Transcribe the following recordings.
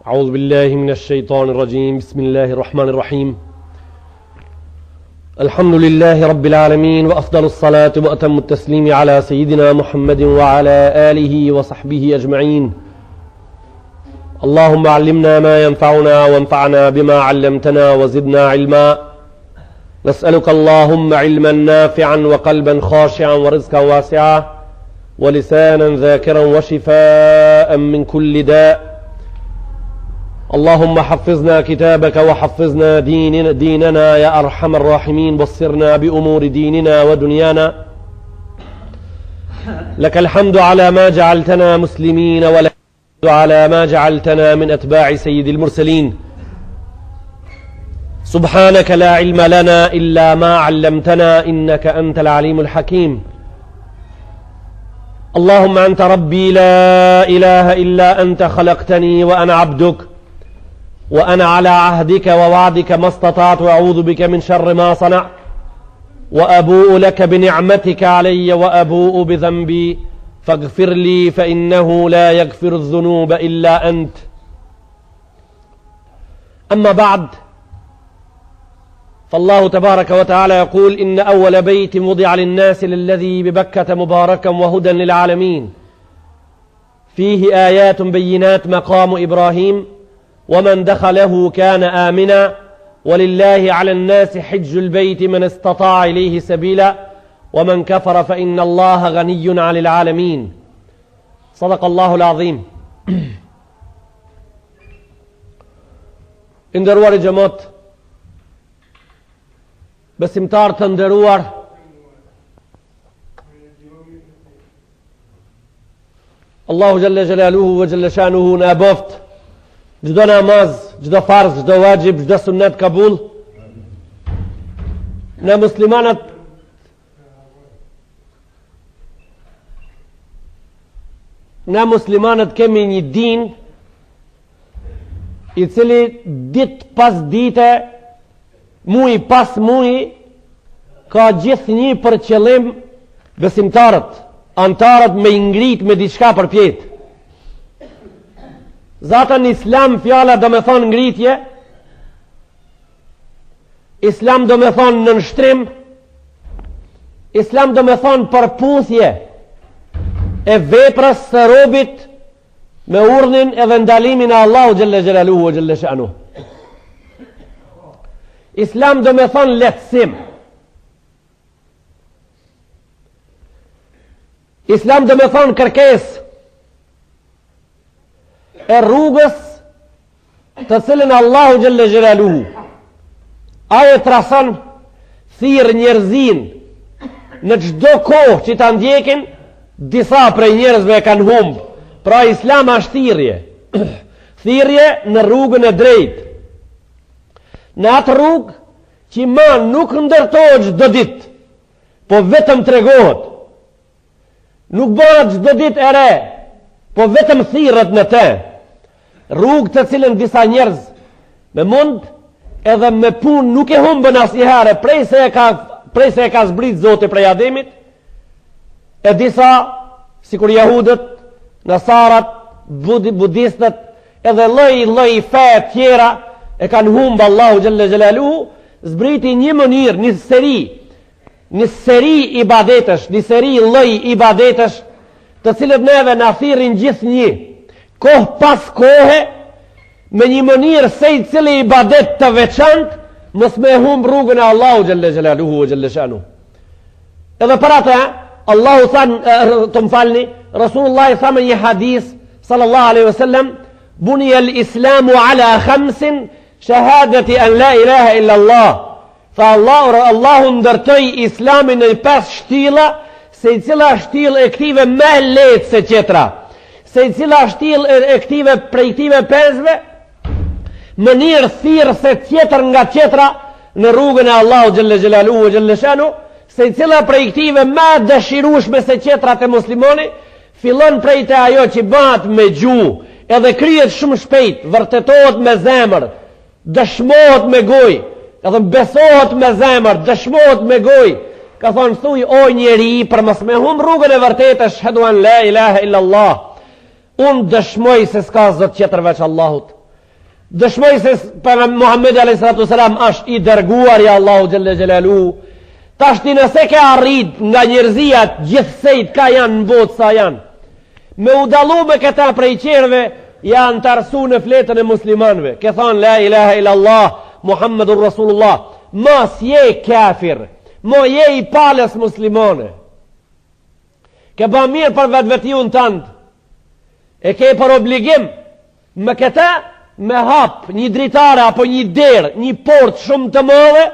أعوذ بالله من الشيطان الرجيم بسم الله الرحمن الرحيم الحمد لله رب العالمين وأفضل الصلاة وأتم التسليم على سيدنا محمد وعلى آله وصحبه أجمعين اللهم علمنا ما ينفعنا وانفعنا بما علمتنا وزدنا علما نسألك اللهم علما نافعا وقلبا خاشعا ورزقا واسعا ولسانا ذاكرا وشفاء من كل داء اللهم حفظنا كتابك وحفظنا ديننا يا أرحم الراحمين بصرنا بأمور ديننا ودنيانا لك الحمد على ما جعلتنا مسلمين ولك الحمد على ما جعلتنا من أتباع سيد المرسلين سبحانك لا علم لنا إلا ما علمتنا إنك أنت العليم الحكيم اللهم أنت ربي لا إله إلا أنت خلقتني وأنا عبدك وأنا على عهدك ووعدك ما استطعت وأعوذ بك من شر ما صنعت وأبوء لك بنعمتك علي وأبوء بذنبي فاغفر لي فإنه لا يغفر الذنوب إلا أنت أما بعد فالله تبارك وتعالى يقول إن أول بيت وضع للناس للذي ببكة مباركا وهدى للعالمين فيه آيات بينات مقام إبراهيم ومن دخله كان آمنا ولله على الناس حج البيت من استطاع إليه سبيلا ومن كفر فإن الله غني عن العالمين صدق الله العظيم nderuar i xhamat besimtar të nderuar Allahu Jalla Jalaluhu wa Jalla Shanuhu na boft çdo namaz, çdo farz, çdo wajib, çdo sunnet kabul. Na muslimanët kemi një din i cili dit pas dite, muj pas muj, ka gjithnjë për qëllim besimtarët, antarët me ngrit me diçka për pjet. Zatën islam fjala do me thonë ngritje, islam do me thonë nënshtrim, islam do me thonë përputhje e veprës së robit me urdhnin edhe ndalimin e Allahu Jalla Jalaluhu wa Jalla Shanuhu. Islam do me thonë lehtësim. Islam do me thonë kërkesë e rrugës të cilën Allahu Jalla Jalaluhu aje trason thirr njerëzin në çdo kohë që ta ndjekin. Disa prej njerëzve e kanë humbë. Pra Islam është thirrje. Thirrje në rrugën e drejtë. Në atë rrugë që ma nuk ndërtohet çdo ditë, po vetëm tregohet. Nuk bëhet çdo ditë e re, po vetëm thirret në të. Rrugë të cilën disa njerëz me mund edhe me punë nuk e humbën asnjëherë prej se e ka zbrit Zoti prej Ademit. E disa, si kur jahudët, nasarat, budistët, edhe lloj fe tjera, e kanë humbë Allahu Jalla Jalaluhu, zbriti një mënyrë, një seri ibadetesh, një seri lloj ibadetesh, të cilët neve na thirrin gjithnjë, kohë pas kohe, me një mënyrë se i cili ibadet të veçantë, mos me humbë rrugën e Allahu Jalla Jalaluhu wa Jalla Shanuhu. Edhe për atë, Allahu thanë, të më falni, Rasulullah i thamë një hadis, sallallahu alaihi wasallam, bunia l-islamu ala khamsin, shahadati an la ilaha illa Allah. Tha Allahu ndërtoi islamin në 5 shtilla, se i cila shtillë e këtive me letë se qetra, se i cila shtillë e këtive prej këtive 5-ve, mënyrë thirrë se tjetër nga qetra në rrugën e Allahu Jalla Jalaluhu wa Jalla Shanuhu, se i cila prej këtive ma dëshirueshme se qetrat e muslimoni, fillon prej të ajo që bëhet me gjuhë, edhe kryet shumë shpejt, vërtetohet me zemër, dëshmohet me gojë, Ka thënë besohet me zemër, dëshmohet me gojë. Ka thonë thuj o njeri për mos me hum rrugën e vërtetë, shhedu an la ilaha illa Allah. Unë dëshmoj se s'ka zot tjetër veç Allahut. Dëshmoj se për Muhammed a.s. është i dërguar i Allahu xhalla xhelalu. Tashti nëse ke arrit nga njerëzijat gjithsejt ka janë në botë sa janë, me u dallu me këta prej qerve, janë të arsu në fletën e muslimanve. Ke thonë la ilaha illa Allah, Muhammedur Rasulullah, mos je kafir, mo je i palës muslimane. Ke ba mirë për vetë tëndë, e ke për obligim me këta me hap një dritare apo një derë, një port shumë të mëdhe,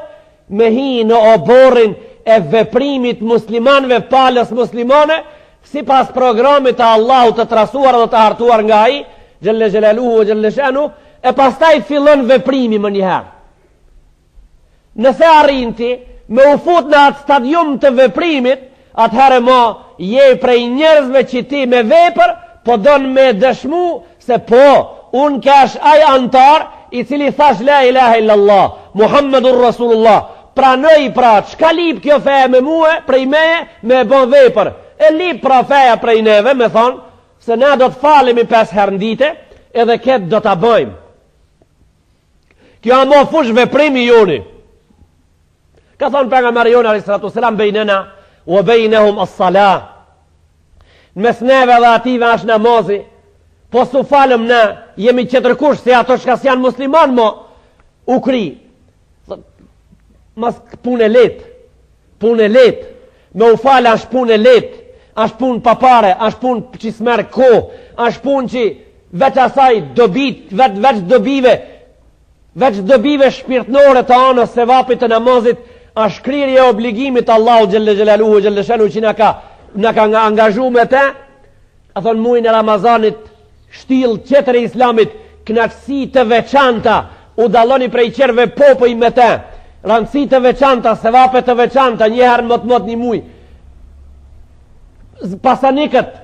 me hi në oborin e veprimit muslimanve palës muslimane, si pas programit të Allahu të trasuar dhe të hartuar nga i, Gjelle Gjelaluhu e Gjelle Shanu, e pastaj fillon veprimi më njëherë. Nëse arrinti me u fut në atë stadium të veprimit, atëherë mo je prej njerëzve që ti me vepër, po donë me dëshmu se po, unë kash aj antar i cili thash la ilaha illallah, Muhammedur Rasulullah, pranoj pra, qka lip kjo feja me muhe, prej me bon vepër, e lip pra feja prej neve, me thonë, se na do të falemi 5 herë ndite, edhe ketë do të bëjmë. Kjo a mo fush veprimi joni. Ka thonë për nga Marion a.s. bejnena, o bejnehum as-salah. Në mes neve dhe ative është namazi, po su falëm na, jemi qëtërkush, se ato shka si janë musliman mo, u kri. Mas punë e let, me u falë është punë e let, është punë papare, është punë që smerë ko, është punë që veç asaj dobit, veç dobive shpirtnore të anës se vapit të namazit, është kriri e obligimit Allahu Gjelle Gjelaluhu Gjelle Shanu që në ka angazhu me te, a thonë mujnë e Ramazanit, shtil qëtër e islamit, knaqësi të veçanta, u daloni prej qerve popëj me te, rëndësi të veçanta, se vapet të veçanta, njëherë mot një muj, pasanikët,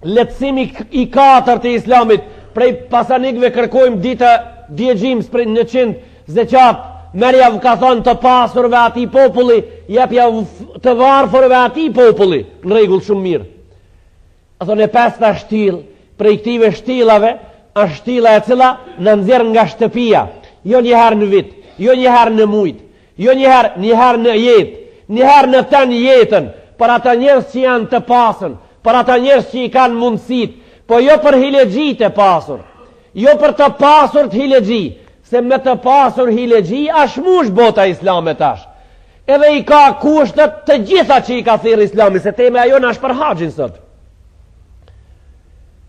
letësimi i 4 të islamit, prej pasanikëve kërkojmë dita djegjims për 100 zeqat, merja ka thonë të pasurve ati populli, jepja të varfërve ati populli, në regull shumë mirë. A thonë e 5 shtil, prej këtive shtilave, a shtila e cila në nëzirë nga shtëpia, jo njëherë në vit, jo njëherë në mujt, jo njëherë në jetë, njëherë në ten jetën, për ata njerës që janë të pasën, për ata njerës që i kanë mundësit, po jo për hilegjit e pasur, jo për të pasur të hilegji, se me të pasur hilegji, ashtë mush bota islamet ashtë. Edhe i ka kushtet të gjitha që i ka thirë islami, se teme ajo në ashtë për haqin sot.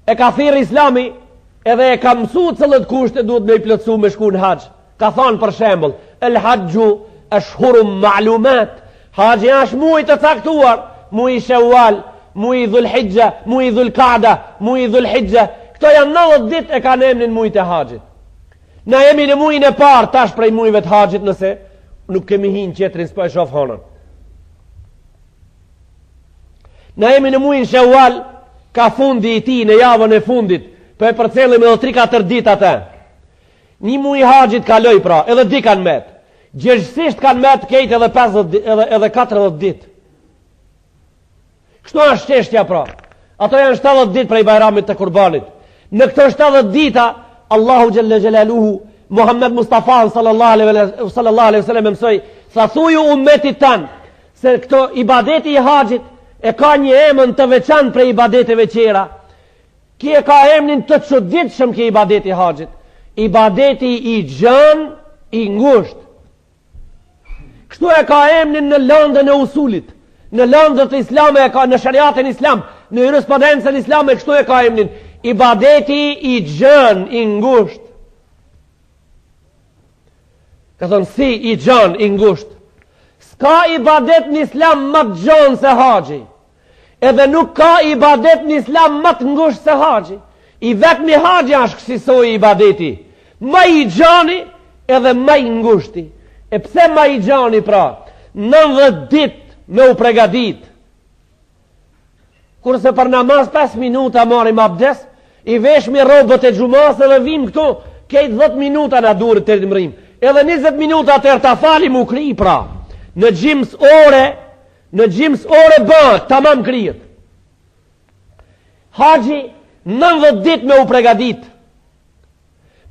E ka thirë islami, edhe e ka mësu cëllët kushtet duhet me i plëtsu me shku në haqë. Ka thonë për shembol, el haqju është hurum ma'lumat, haqë është muj të caktuar, muj Shawwal, muj Dhul-Hijja, muj Dhul-Qa'da, muj Dhul-Hijja. Këto janë 90 dit e ka në emnin muj të haqit. Na jemi në mujnë e parë tash prej mujve të haqit nëse nuk kemi hinë qetrin s'po e shof honën. Na jemi në mujnë Shawwal, ka fundi i ti në javën e fundit, për e përcelim edhe 3-4 dit atë. Një mujnë haqit kaloj pra, edhe di kanë met. Gjërgjësisht kanë met kejt edhe 40 dit. Kështu është qeshtja pra. Ato janë 70 dit prej bajramit të kurbanit. Në këto 70 dita, Allahu Gjelle Gjelaluhu, Muhammed Mustafa sallallahu alaihi wasallam mësoj, sa thuju ummetit tanë, se këto ibadeti i haqit e ka një emën të veçan prej ibadeteve qera. Ki e ka emnin të çuditshëm ki ibadeti i haqit. Ibadeti i gjën i ngusht. Kështu e ka emnin në lëndën e usulit. Në lëndët islame e ka, në shariatin islam, në jurisprudencën islame, kështu e ka emnin ibadeti i gjën i ngusht. Ka thonë si i gjën i ngusht. S'ka ibadet në islam më të gjën se haxhi. Edhe nuk ka ibadet në islam më të ngusht se haxhi. I vetmi haxhi është kësaj ibadeti. Më i gjëni edhe më i ngushti. E pse më i gjëni pra? 90 dit me u pregadit. Kurse për namaz 5 minuta marim abdes, i veshmi robët e gjumas edhe vim këtu, kejt 10 minuta na durët të rrimrim. edhe 20 minuta atër ta fali mu kri pra. Në gjimës ore bërë, tamam krijet. Haxhi 90 dit me u pregadit.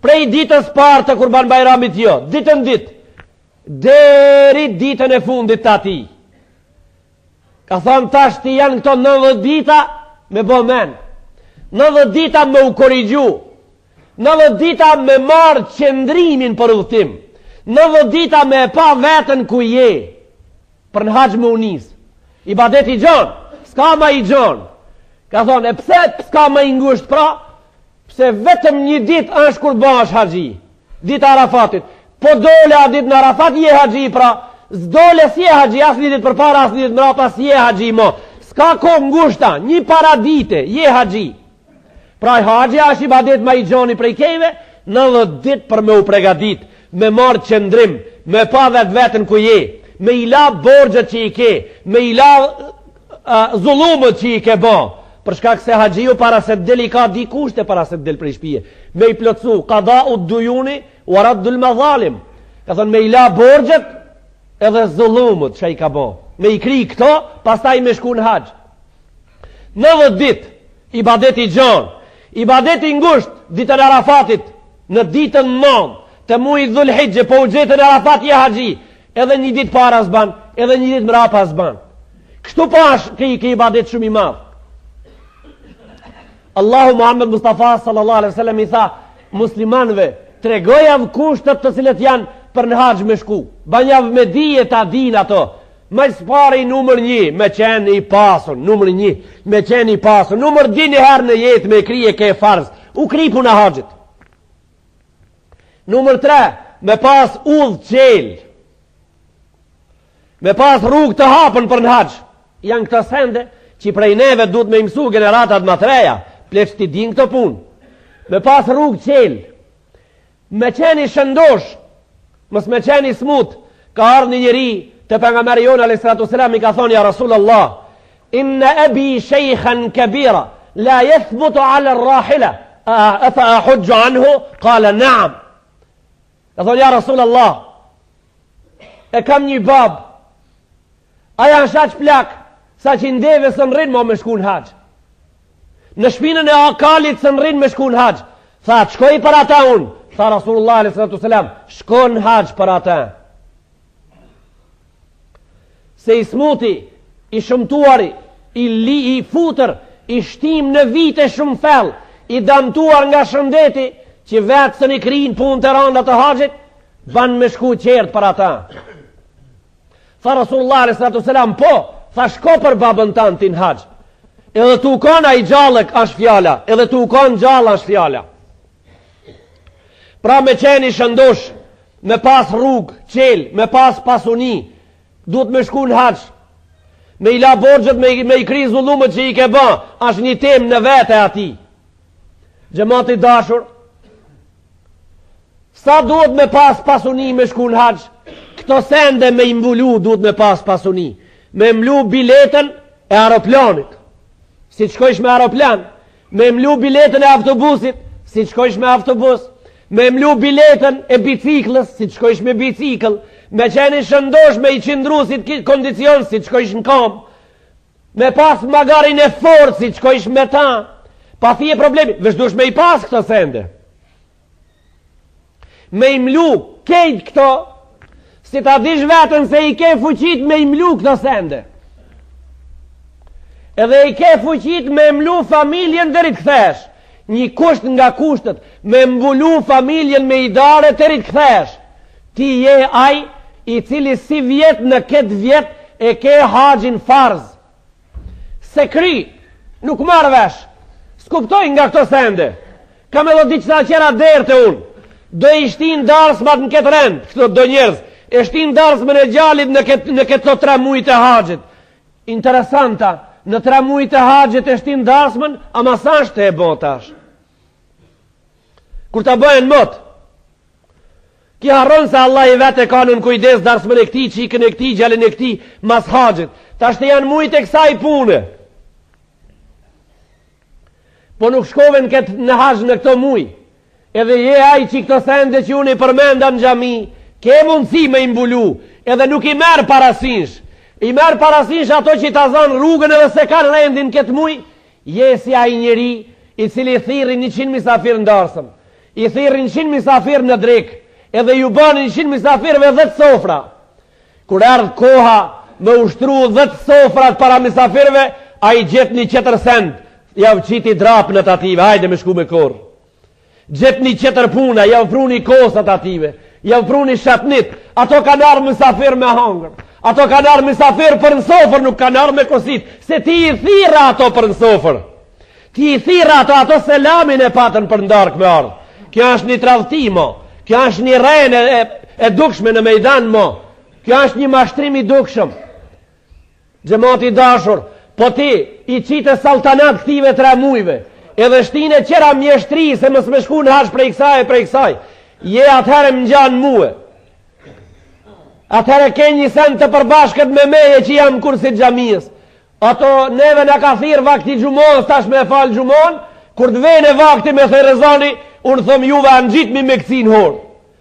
Prej ditës parë të Kurban Bajramit jo, ditën dit, deri ditën e fundit të ati. Ka thonë tash ti janë këto 90 dita me bo men, 90 dita me u korrigju, 90 dita me marë qëndrimin për udhtim, 90 dita me e pa vetën ku je, për në haxh me unis. Ibadet i gjon, s'ka ma i gjon. Ka thonë, e pse s'ka ma i ngusht pra? Pse vetëm një dit është kur bash haxhi, dit Arafatit. Po dole a dit në Arafat je haxhi pra, s'dole si je haxhi, as një dit për para, as një dit mrapa, si je haxhi mo. S'ka ko ngushta, një paradite, je haxhi. Pra haxhi është ibadet ma i gjoni prej kejve, 90 dit për me u pregadit, me marë qëndrim, me pa vetën ku je, me i la borgjët që i ke, me i la zullumët që i ke ba. Për shkak se haxhiu para se të del i ka di kushte para se të del prej shtëpie. Me i plotsu qada'u duyuni wa raddul madhalim. Ka thonë me i la borxhet edhe zullumët që i ka bë. Me i kri këto, pastaj me shku në haxh. 90 dit ibadet i gjon, ibadet i ngusht ditën e Arafatit, në ditën 9 të muajit Dhulhijhe, po u gjetën e Arafat je haxhi, edhe një ditë para s'ban, edhe një ditë mrapa s'ban. Kështu pash ke ibadet shumë i madh. Allahu Muhammed Mustafa sallallahu alaihi wasallam i tha muslimanëve, tregojav kushtet të cilët janë për në haxh me shku. Banjav me dije ta din ato. Më spari numër 1, me qenë i pasur, numër 1, me qenë i pasur, numër 2 një herë në jetë me krije ke farz, u kri puna haxhit. Numër 3, me pas udhë qel, me pas rrugë të hapën për në haxh. Janë këto sende që prej neve duhet me imsu generatat më të reja, pleç ti din këto punë. Me pas rrugë qel, me qeni shëndosh, mës me qeni smut. Ka ardhë një njëri të pejgamberi jon alayhis salatu wasalam, i ka thonë ja Rasulullah, inna abi shaykhan kabira la yathbutu ala ar-rahila afa ahujju anhu? Qala na'am. Ka thonë ja Rasulullah, e kam një bab, aja në shaq plak, sa që ndeve së nërin ma me shku në haxh. Në shpinën e akalit së nërin me shku në haxh. Tha, shkoj për ata unë. Tha Rasulullah a.s. Shko në haxh për ata. Se i smuti, i shumtuari, i futër, i shtim në vite shumë fell, i damtuar nga shëndeti, që vetë së një krinë punë të randa të haxhit, ban me shku qertë për ata. Tha Rasulullah a.s. Po, tha shko për babën tanë ti në haxh. Edhe tu kanë a i gjallëk është fjala, edhe tu kanë gjallë është fjala. Pra me qeni shëndosh, me pas rrugë, qel, me pas pasuni, duhet me shku në haxh. Me i la borxhet, me i kri zullumët që i ke ba, është një tem në vete ati. Xhamati dashur, sa duhet me pas pasuni me shku në haxh? Këto sende me imbulu duhet me pas pasuni. Me mlu biletën e aeroplanit, si të shkojsh me aeroplan. Me mlu biletën e autobusit, si të shkojsh me autobus. Me mlu biletën e biciklës, si të shkojsh me bicikl. Me qeni shëndosh, me i qindru si të kondicion, si të shkojsh në kam. Me pas magarin e fort, si të shkojsh me ta. Pa thije problemi, vëshdush me i pas këto sende. Me i mlu kejt këto, si ta dish vetën se i ke fuqit me i mlu këto sende. Edhe i ke fuqit me mlu familjen deri të kthesh. Një kusht nga kushtet, me mbulu familjen me idare deri të kthesh. Ti je ai i cili si vjet në këtë vjet e ke haxhin farz. Se kri, nuk marrë vesh. Skuptoj nga këto sende. Kam edhe diqëta qera derë të unë. Do i shtin darsmat në këtë rend, këto do njerëz. E shtin darsmën e gjallit në këto 3 mujt e haxhit. Interesanta, në 3 mujt e haxhit e shtin darsmën, ama sa është e botash. Kur ta bëhen mot, ki harron se Allah i vetë e ka në kujdes darsmën e këti, qikën e këti, gjallin e këti, mas haxhit. Ta shte janë mujt e kësaj pune. Po nuk shkove në haxh në këto muj. Edhe je ai që këto sende që unë i përmenda në xhami, ke mundësi me imbulu, edhe nuk i merë parasysh. I merë parasysh ato që i ta zonë rrugën edhe se kanë rendin këtë muj, jesi a i njeri i cili thiri 100 misafir në darsëm, i thiri 100 misafir në drek, edhe ju bani 100 misafirve 10 sofra. Kur ardhë koha me ushtru 10 sofrat para misafirve, a i gjetë një qëtër send, javë qiti drapë në tative, hajde me shku me korë. Gjetë një qëtër puna, javë pru një kosat ative, javë pru një shatnit, ato kanë arë misafir me hangër, ato kanë arë misafir për në sofër, nuk kanë arë me kosit, se ti i thira ato për në sofër. Ti i thira ato selamin e patën për ndark me ardhë. Kjo është një tradhti mo, kjo është një rejnë e dukshme në mejdan mo, kjo është një mashtrim i dukshëm. Gjemati dashur, po ti i qitë saltanat këtive 3 mujve, edhe shtine qera mjeshtri se mës me shku në hash prej kësaj, je atëherë më gjanë muë. Atëherë ke një sen të përbashkët me meje që jam kursit gjamiës. Ato neve në ka thirë vakti gjumon, stash me falë gjumon, kur të vene vakti me thërezani, unë thëmë juve anë gjitmi me kësin horë.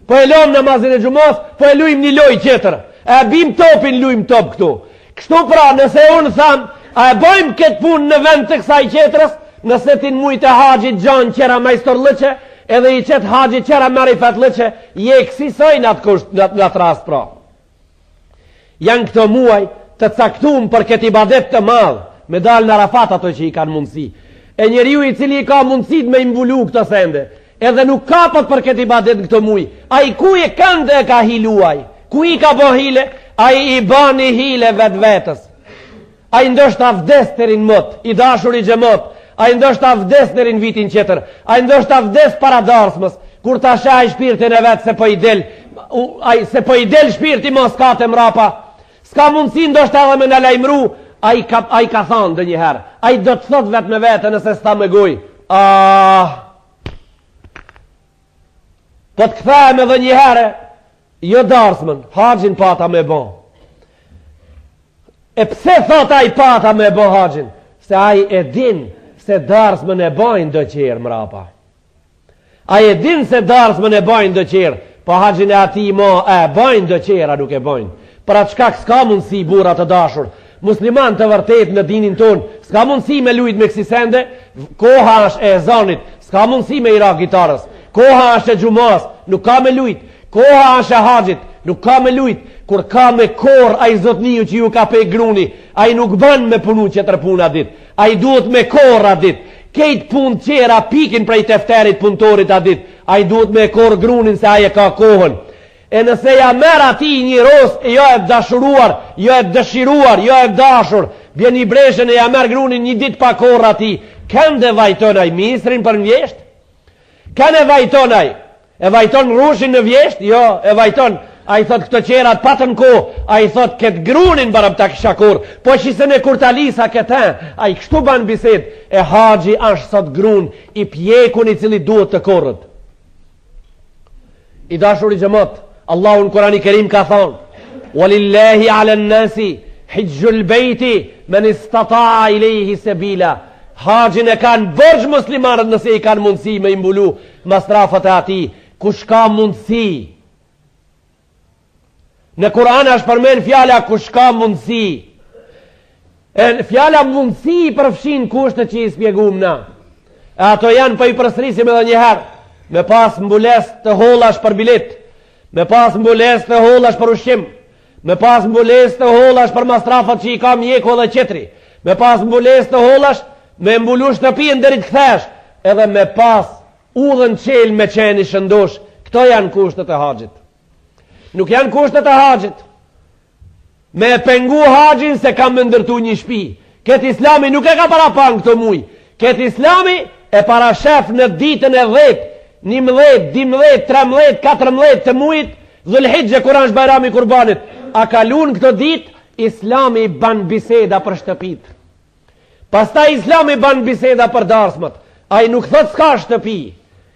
Po e lom në mazin e gjumos, po e lujmë një loj qëtër. E bim topin, lujmë top këtu. Kështu pra, nëse unë thamë, a e bojmë këtë punë në vend të kësaj qëtërës, nëse tin mujtë e haqit gjanë qera majstor lëqe, edhe i qëtë haqit qera marifat lëqe, je kësisoj në atë rast pra. Janë këto muaj të caktum për këtë ibadet të madhë, me dalë në Arafat ato që i kanë mundësi. E njeriu i cili i ka mundësit me imbulu këto sende, edhe nuk kapët për këtë ibadet në këto muaj, a i ku i këndë e ka hiluaj, ku i ka bo hile, a i bani hile vetë vetës. A i ndoshta vdes të rinë mot, i dashur i gjemot, a i ndoshta vdes në rinë vitin qeter, a i ndoshta vdes para darsmës, kur ta shaj shpirtin e vetë se po i del shpirti mos ka të mrapa, s'ka mundësi ndoshta edhe me në lajmru, a i ka thonë dë njëherë, a i do të thot vetë me vetë nëse s'ta me guj, po të këthejme dhe njëherë, jo darsmën, haqin pata me bon. E pse thot a i pata me bon haqin? Se a i e din se darsmën e bojnë dë qërë mrapa. A i e din se darsmën e bojnë dë qërë, po haqin e ati mo e bojnë dë qërë, a nuk e bojnë. Për atë shkak s'ka mundësi burat të dashur, musliman të vërtet në dinin ton, s'ka mundësi me lujt me kësisende, koha është e ezanit, s'ka mundësi me ira gitarës, koha është e gjumas, nuk ka me lujt, koha është e haqit, nuk ka me lujt, kur ka me kor a i zotniju që ju ka pe gruni, a i nuk ban me punu që të rëpuna dit, a i duhet me kor a dit, kejt pun qera pikin prej tefterit punëtorit a dit, a i duhet me kor grunin se a i ka kohën. E nëse ja merë ati një ros, e jo e dashuruar, jo e dëshiruar, jo e dashur, bjen i breshën e ja merë grunin një dit pa kor ati, kënde vajtonaj misrin për në vjesht? Kënde vajtonaj? E vajton rushin në vjesht? Jo, e vajton, a i thot këto qerat patën ko, a i thot këtë grunin barëm të këshakur, po qësën e kur të alisa këtën, a i kështu ban biset, e haji ashtë sot grun, i pjekun i cili duhet të korët. I dashur i gjemot, Allahu në Kurani Kerim ka thonë, walillahi ala nësi, hijgjul bejti, men istata i lehi se bila, haqin e kanë bërgjë muslimarët nëse i kanë mundësi me imbulu mastrafat e ati, kush ka mundësi. Në Kur'an është përmen fjala kush ka mundësi. Fjala mundësi përfshin kushtet që i spjegum na. E ato janë për i përsrisim edhe njëherë, me pas mbules të holash për bilet, me pas mbules të holash për ushqim, me pas mbules të holash për mastrafat që i ka mjeko dhe qetri, me pas mbules të holash me mbulu shtëpien dërit këthesh, edhe me pas udhën qel me qeni shëndosh. Këto janë kushtet e haqit. Nuk janë kushtet e haqit me pengu haqin se kam më ndërtu një shpi. Këtë islami nuk e ka para pan këto muj. Këtë islami e para shef në ditën e 10, 11, 12, 13, 14 të mujit Dhulhijhe kur është Bajrami Kurbanit. A kalun këto dit, islami ban biseda për shtëpit. Pasta islami ban biseda për darsmat. A i nuk thot s'ka shtëpi.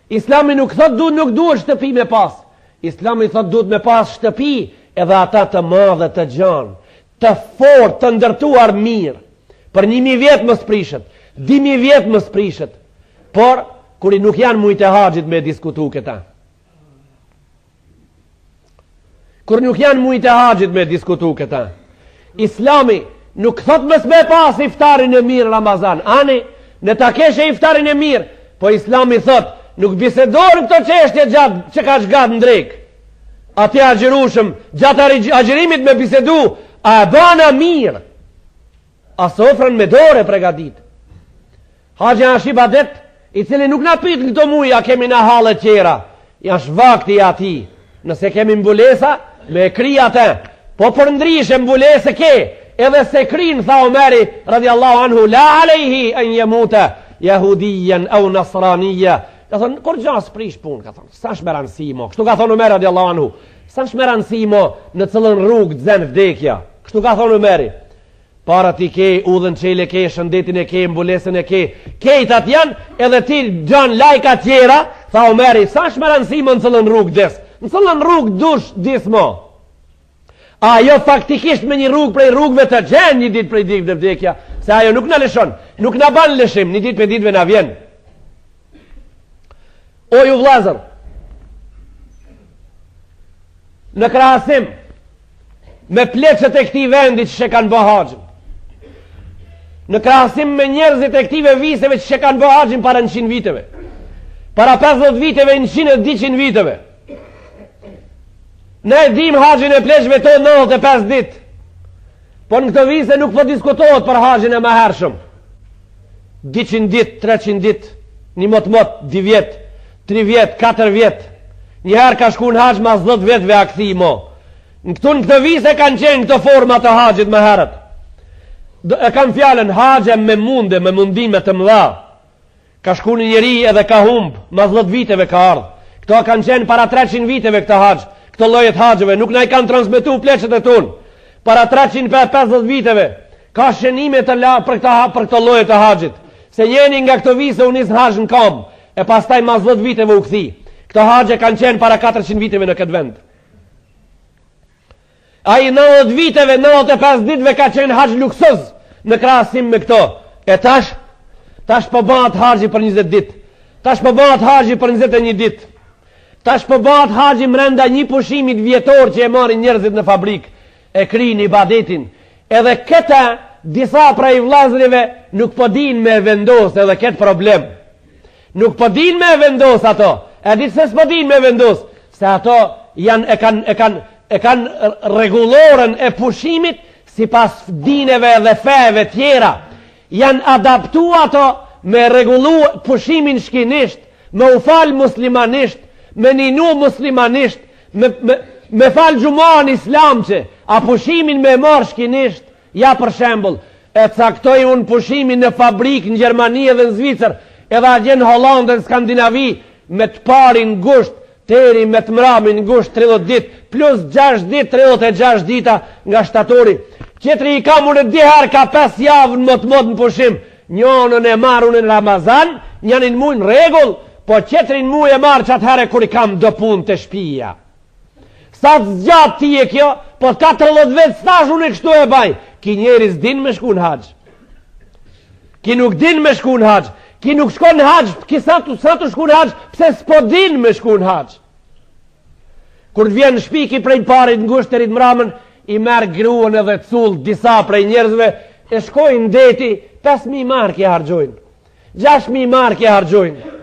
Islami nuk thot nuk duhet shtëpi me pas. Islami thot duhet me pas shtëpi edhe ata të madhe të gjanë, të fort, të ndërtuar mirë. Për 1000 vjetë më sprishet, 2000 vjetë më sprishet. Por, kuri nuk janë mujtë e haqit me diskutu këta. kur nuk janë mujt e haxhit me diskutu këta. Islami nuk thot mës me pas iftarin e mirë Ramazan. Ani, në ta keshe iftarin e mirë, po Islami thot, nuk bisedojnë këto çështje gjatë që ka shgat në drek. Ati agjerushëm, gjatë agjerimit me bisedu, a e bana mirë, a sofrën me dore pregadit. Haxhi është ibadet, i cili nuk na pyet këto muj, a kemi na hallet tjera, jash vakti ati. Nëse kemi mbulesa, me kri atë, po për ndryshe mbulese ke, edhe se krin, tha Omeri, radiallahu anhu, la alejhi an jemuta, jahudijen au nasranija. Ka thonë, kur gjas prish pun, ka thonë, sa shmeransi mo, kështu ka thonë Omeri, radiallahu anhu, sa shmeransi mo në cëllën rrugë dzen vdekja, kështu ka thonë Omeri. Para ti ke, udhën qele ke, shëndetin e ke, mbulesën e ke, kejtat janë, edhe ti gjan lajka tjera, tha Omeri, sa shmeransi mo në cëllën rrugë des, në cëllën rrugë dush dis mo. A jo faktikisht me një rrugë prej rrugëve të gjenë një ditë prej ditëve të vdekja, se ajo nuk në lëshon, nuk në ban lëshim, një ditë për ditëve në vjen. O ju vlazër, në krahasim me pleqët e këti vendit që kanë bë haxhin, në krahasim me njerëzit e këtive viseve që kanë bë haxhin para 100 viteve, para 50 viteve, 100 e 200 viteve, ne dim haxhin e pleqëve to 95 dit, po në këto vise nuk po diskutohet për haxhin e mahershëm. 200 dit, 300 dit, një mot, 2 vjet, 3 vjet, 4 vjet, njëherë ka shku në haxh mas 10 vetve a këthi mo. Në këto vise kanë qenë këto forma të haxhit më herët. E kam fjallën haxhe me munde, me mundime të mëdha. Ka shku në njeri edhe ka humb, mas 10 viteve ka ardhë. Këto kanë qenë para 300 viteve këto haxh. Këto llojet haxheve nuk na i kanë transmetuar pleqët e tonë. Para 350 viteve ka shënime të la për këto lloje të haxhit. Se njëri nga këto vise u nis haxh në Kam, e pastaj mas 10 viteve u kthi. Këto haxhe kanë qenë para 400 viteve në këtë vend. Ai 90 viteve, 95 ditëve ka qenë haxh luksoz në krahasim me këto. E tash po bëhet haxhi për 20 ditë. Tash po bëhet haxhi për 21 ditë. Tash po bëhet haxhi brenda një pushimit vjetor që e marrin njerëzit në fabrikë, e krijnë ibadetin. Edhe këta disa prej vllazërive nuk po dinë me vendos edhe këtë problem. Nuk po dinë me vendos ato. E di se s'po dinë me vendos, se ato janë e kanë rregulloren e pushimit sipas dineve dhe feve tjera. Janë adaptu ato me rregullu pushimin shkinisht, me u fal muslimanisht, me ninu muslimanisht, me fal xhuman islamçe, a pushimin me marr shkinisht. Ja për shembull, e caktoi unë pushimin në fabrikë në Gjermani dhe në Zvicër, edhe atje në Hollandë dhe në Skandinavi, me të parin ngusht, teri me të mramin ngusht 30 dit, plus 6 dit, 36 dita nga shtatori. Qetri i kam unë diher ka 5 javë në mot në pushim, njënën e marë unë në Ramazan, njënin mu në regull, po qetrin mu e marë që atëhere kur i kam do pun të shpija. Sa të zgjatë ti e kjo, po 14 vetë stash unë e kështu e baj, ki njeris din me shku në haxh. Ki nuk din me shku në haxh. Ki nuk shko në haxh, ki sa të shku në haxh, pse s'po din me shku në haxh. Kur të vjen në shpiki prej parit ngushterit mramën, i merë gruën edhe cull disa prej njerëzve, e shkojnë deti, 5.000 mark i hargjojnë. 6.000 mark i hargjojnë.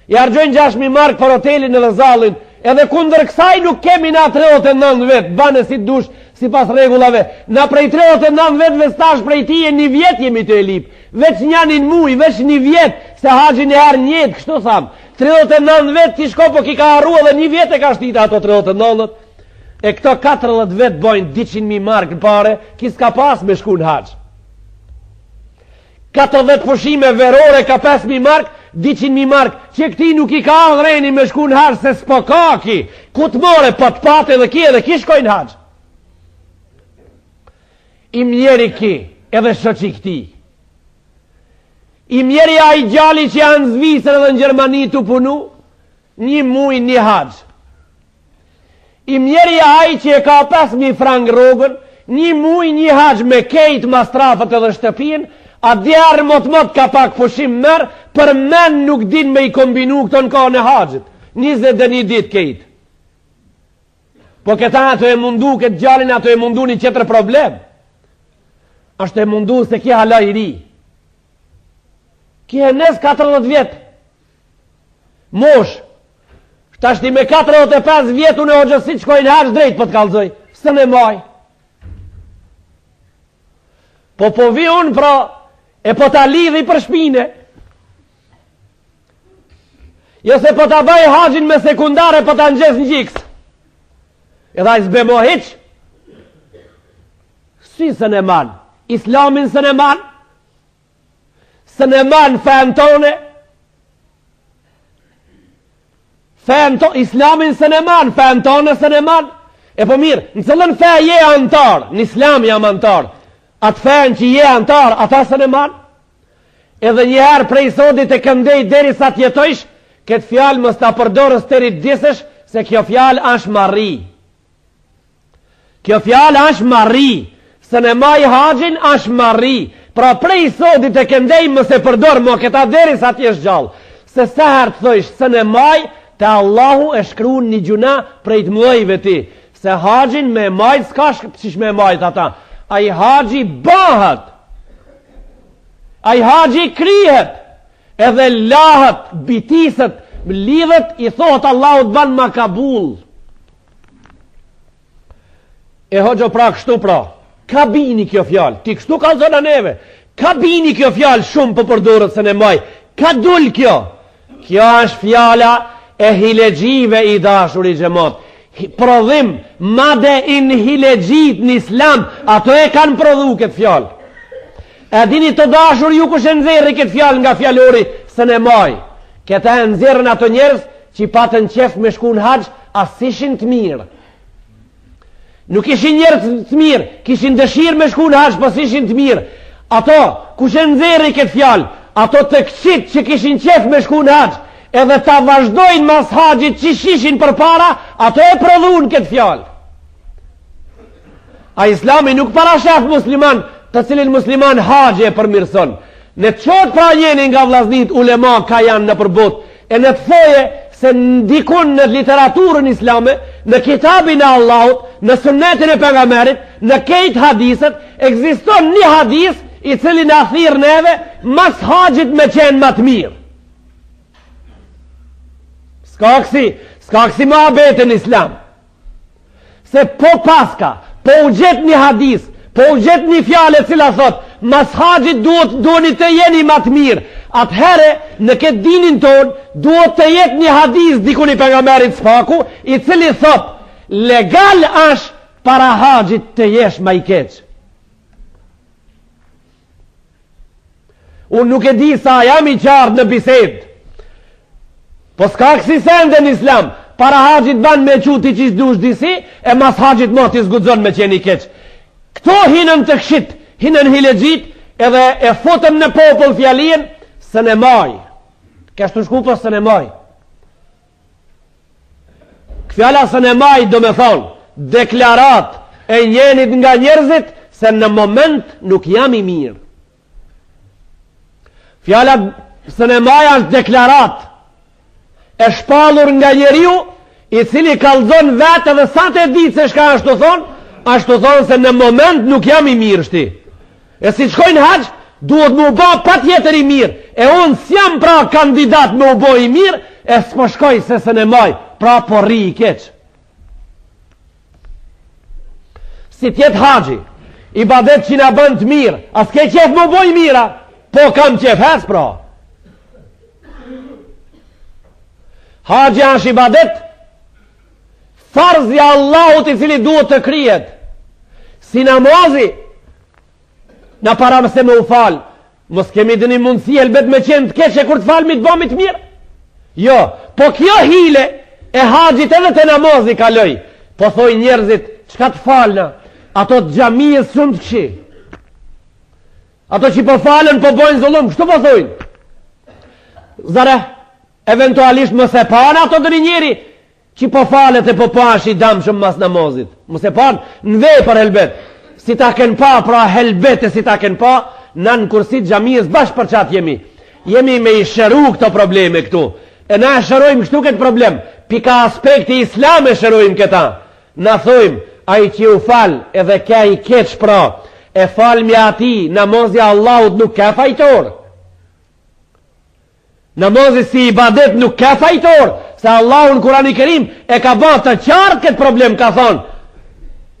I hargjojnë 6.000 mark për hotelin edhe zallin, edhe kundër kësaj nuk kemi na 39 vetë, bane si dush, si pas regullave. Na prej 39 vetëve stash prej ti e një vjet jemi të elip. Veç njanin muj, veç një vjet, se haxhin e arë njetë, kështu tham. 39 vetë ti shko po ki ka arru edhe një vjet e ka shtita ato 39. E këto 40 vetë bojnë 200.000 mark në pare, ki s'ka pas me shku në haxh. 40 pushime verore ka 5.000 mark, 200.000 mark, që këti nuk i ka adhreni me shku në haxh, se s'po ka ki. Ku të more, po të pate dhe ki edhe ki shkoj në haxh. I mjeri ki, edhe shoqi këti. I mjeri a i gjali që janë Zvicër edhe në Gjermani të punu, një muj një haxh. I mjeri a i që e ka 5.000 frangë rogën, një muj një haxh me kejt mastrafët edhe shtëpin, a djarë mot ka pak pushim mërë, për men nuk din me i kombinu këto në ka në haxhit. 21 dit kejt. Po këta ato e mundu, këtë gjallin ato e mundu një qëtër problem. Ashtë e mundu se kje hala i ri. Kje nes 40 vjetë. Mosh. Shtashti me 45 vjetë unë e o gjësit shkojnë haqë drejt për të kalzoj. Së në maj. Po vi unë pra e po ta lidhi për shpine. Jo se po ta baj haqin me sekundare po ta nxes në gjikës. Edha i zbe mo hiq. Si së në man? Islamin së në man? Së në man fejnë tone? Islamin së në man? Fejnë tone së në man? E po mirë, në cëllën fej je antar, në islam jam antar, atë fejnë që je antar, ata së në man? Edhe njëherë prej sodit e këndej deri sa tjetojsh, këtë fjalë mës ta përdorës të rritë disësh, se kjo fjalë është marri. Kjo fjalë është marri, se në maj haqin është marri. Pra prej sodit e këndej mës e përdorë, mo këta deri sa tjesh gjallë. Se seher të thëjsh, se në maj, të Allahu e shkru një gjuna prej të mëdhejve ti. Se haqin me majt, s'ka shish me majt ata. A i haqi bëhet. A i haqi krihet. Edhe lahët, bitisët, lidhët, i thot Allahu të banë ma kabul. E hoxho pra kështu pra, ka bini kjo fjalë, ti kështu ka zona neve, ka bini kjo fjalë shumë për përdurët se në maj, ka dull kjo. Kjo është fjala e hilegjive i dashur i gjemot. Prodhim, made in hilegjit në islam, ato e kanë prodhu këtë fjalë. E dini të dashur ju kush e nëzirë këtë fjalë nga fjallori së në maj. Këta e nëzirën ato njerës që patën qef me shku në haqë, asë ishin të mirë. Nuk ishin njerës të mirë, kishin dëshirë me shku në haqë, pas ishin të mirë. Ato, kush e nëzirë këtë fjalë, ato të këqit që kishin qef me shku në haqë, edhe ta vazhdojnë mas haqit që shishin për para, ato e prodhun këtë fjalë. A islami nuk parashef musliman, të cilin musliman haqe e përmirëson. Në qotë pra jeni nga vllaznit ulema ka janë në përbot, e në të thoje se ndikun në literaturën islame, në kitabin e Allahut, në sunnetin e pejgamberit, në kejt hadiset, ekziston një hadis i cili në thirë neve mas haqit me qenë më të mirë. Ska kësi më abete në islam. Se po paska, po u gjet një hadis, po u gjet një fjale cila thot, mas haqit duhet të jeni më të mirë. Atëhere, në këtë dinin ton, duhet të jetë një hadis dikun i pejgamberit spaku, i cili thot, legal është para haqit të jesh ma i keq. Unë nuk e di sa jam i qartë në bised. Po s'ka kësi sende në islam, para haqit ban me quti që s'dush disi, e mas haqit mo t'i zgudzon me qeni keq. Këto hinën të kshit, hinën hilegjit, edhe e fotën në popull fjalien, së në maj. Kështu shku për së në maj. Këfjala së në maj do me thonë, deklarat e njenit nga njerëzit, se në moment nuk jam i mirë. Fjala së në maj është deklarat, e shpallur nga njeriu, i cili kalzon vetë dhe sa të ditë se shka ashtu thonë se në moment nuk jam i mirë shti. E si shkojnë haqë, duhet më u bo pa tjetër i mirë, e unë s'jam pra kandidat më u bo i mirë, e s'po shkoj se se në maj, pra po ri i keq. Si tjetë haqë, i badet që nga bënd të mirë, a s'ke qef më u bo i mira, po kam qef hes pra. Haqë është i badet, farzja Allahut i cili duhet të kryet, si namazi, në para mëse me u falë, mos kemi dë një mundësi elbet me qenë të keqe kur të falë mi të bomit mirë? Jo, po kjo hile e haqit edhe të namazi kaloj, po thoi njerëzit, qka të falë në, ato të gjamiës shumë të kshi, ato që po falën po bojnë zullum, kështu po thojnë? Zare, eventualisht mëse panë ato dë njeri, që po falet e po pash i damë shumë mas namazit, mëse panë në vej për elbet, si ta ken pa, pra helbete si ta ken pa, në në kursit gjamiës bashkë për qatë jemi me i shëru këto probleme këtu, e na shërojmë kështu këtë problem, pika aspekti islam e shërojmë këta, na thojmë, ai që u fal edhe ka i keq pra, e falmi ati, namazja Allahut nuk ka fajtor. Namazja si ibadet nuk ka fajtor, se Allahu në Kurani Kerim e ka bërë të qartë këtë problem, ka thonë,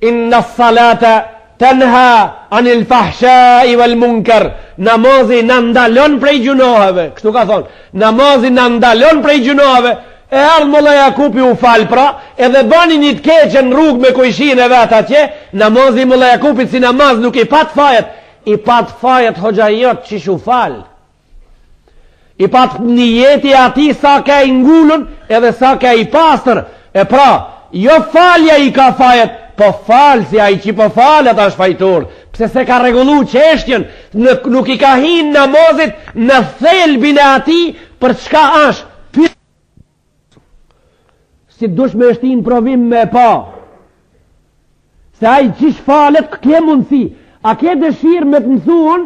inna salata tanha anil fahshai wal munkar, namazi në ndalon prej gjunohave, kështu ka thonë, namazi në ndalon prej gjunohave. E ardhë Molla Jakupi u falë pra, edhe bani një të keqë në rrugë me kujshin e vetë atje, namazi Molla Jakupit si namaz nuk i pat fajet, i pat fajet hoxha jot që shu falë. I pat një jeti ati sa ka i ngullun edhe sa ka i pastër. E pra, jo falja i ka fajet, po falë si a i që po falë ata është fajtor. Pse se ka regullu qeshtjen, nuk i ka hin namazit në thelbin e ati për çka është. Si dush me shtin provim me pa, se a i qish falet ke mundësi, a ke dëshirë me të mësuun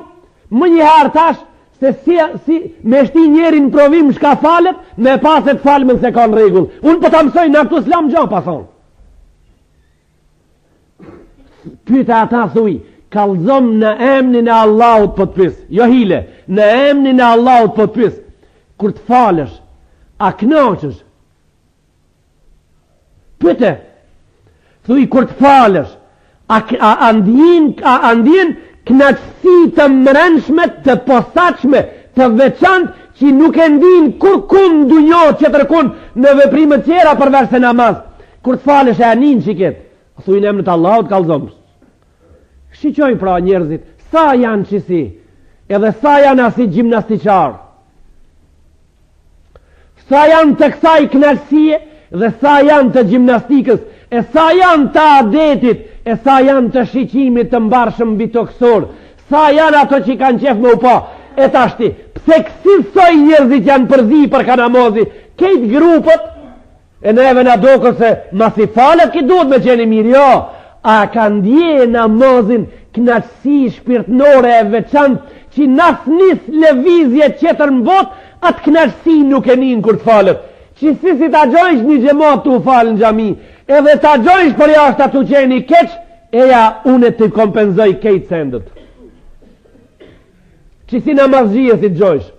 më njëherë tash se si me shtin njerin provim shka falet me pa se të falmen se ka në regull. Unë po të mësoj në këtu s'lam gjo pa thonë. Pyta ata thuj, kalzom në emnin e Allahut po të pys, jo hile, në emnin e Allahut po të pys, kur të falesh, a knoqesh? Pyte, thuj kur të falësh, a ndjen knaqësi të mrenshme, të posaqme, të veçant, që nuk e ndjen kur kun dunjo që të rëkun në veprime tjera përveç se namaz. Kur të falësh e anin qiket, thuj në emnë të Allahut kalzomës. Shqyqoj pra njerëzit, sa janë qësi, edhe sa janë asi gjimnastiqar, sa janë të kësaj knaqësie, dhe sa janë të gjimnastikës, e sa janë të adetit, e sa janë të shiqimit të mbarshëm bitoksor, sa janë ato që kanë qef me upa, e tashti, pse kësisoj njerëzit janë përzi për ka namazi, kejt grupët, e neve në dokër se masi falet ki duhet me qeni mirë, jo, a kanë dje namazin knaqësi shpirtnore e veçant, që nas nis levizje qëtër në bot, atë knaqësi nuk e nin kur të falet. Që si ta gjojsh një gjemat të u falë në gjami, edhe ta gjojsh për jashtë të qeni keq, eja unë të kompenzoj kejtë sendët. Që si namazgjie si të gjojsh.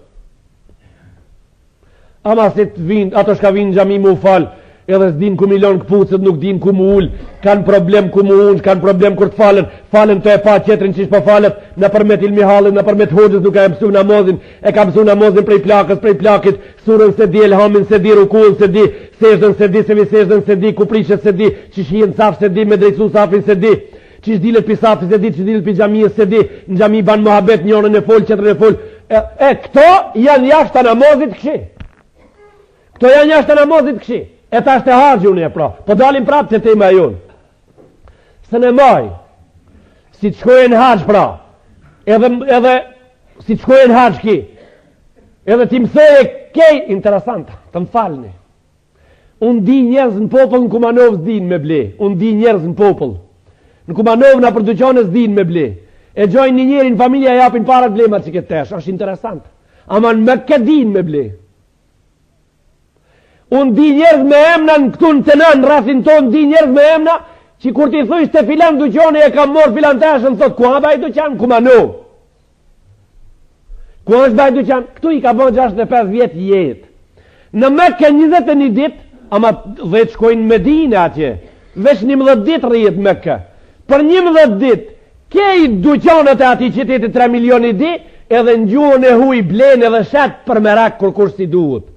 Ama si të vinë, ato shka vinë në gjami mu falë, edhe s'din ku milon këpucët, nuk din ku mu ullë, kanë problem ku mu ullë, kanë problem kur të falen të e pa qetrin që shpo falet, në përmet ilmi halin, në përmet hoxës nuk e mësu namazin, e ka mësu namazin prej plakës, prej plakit, surën se di, elhamin se di, rukun se di, seshdën se di, seviseshdën se di, kuprishët se di, që shien saf se di, me drejtsu safin se di, që shdilet pi safi se di, që shdilet pi gjamiës se di, në gjami ban mohabet njërën e fol, qetërën e fol, këto janë jashtë të namazit këshi. Këto janë jashtë të namazit këshi. E ta është e hargjë unë e pra, po dalim prapë të tema jonë. Së në maj, si të shkojnë hargjë pra, edhe si të shkojnë hargjë ki, edhe ti mësoj e kej, interesant, të më falni. Unë di njerëz në popull në Kumanov s'din me ble, unë di njerëz në popull. Në Kumanov në produqone s'din me ble. E gjojnë një njeri në familja japin parat blemat që këtë tesh, është interesant. Ama në me këtë din me ble. Unë di njerëz me emna në këtu në të nënë, rrasin tonë, di njerëz me emna, që kur ti thush të filan duqone e kam morë filan të ashën, thot, ku a baj duqan? Kumanov. Ku është baj duqan? Këtu i ka bon 65 vjetë jetë. Në Mekke 21 dit, ama dhe të shkojnë Medine atje, veç 11 dit rrijet Mekke. Për 11 dit, kej duqanët e ati qitetit 3 milioni di, edhe në gjuhën e huj blenë edhe shetë për merak kur si duhet.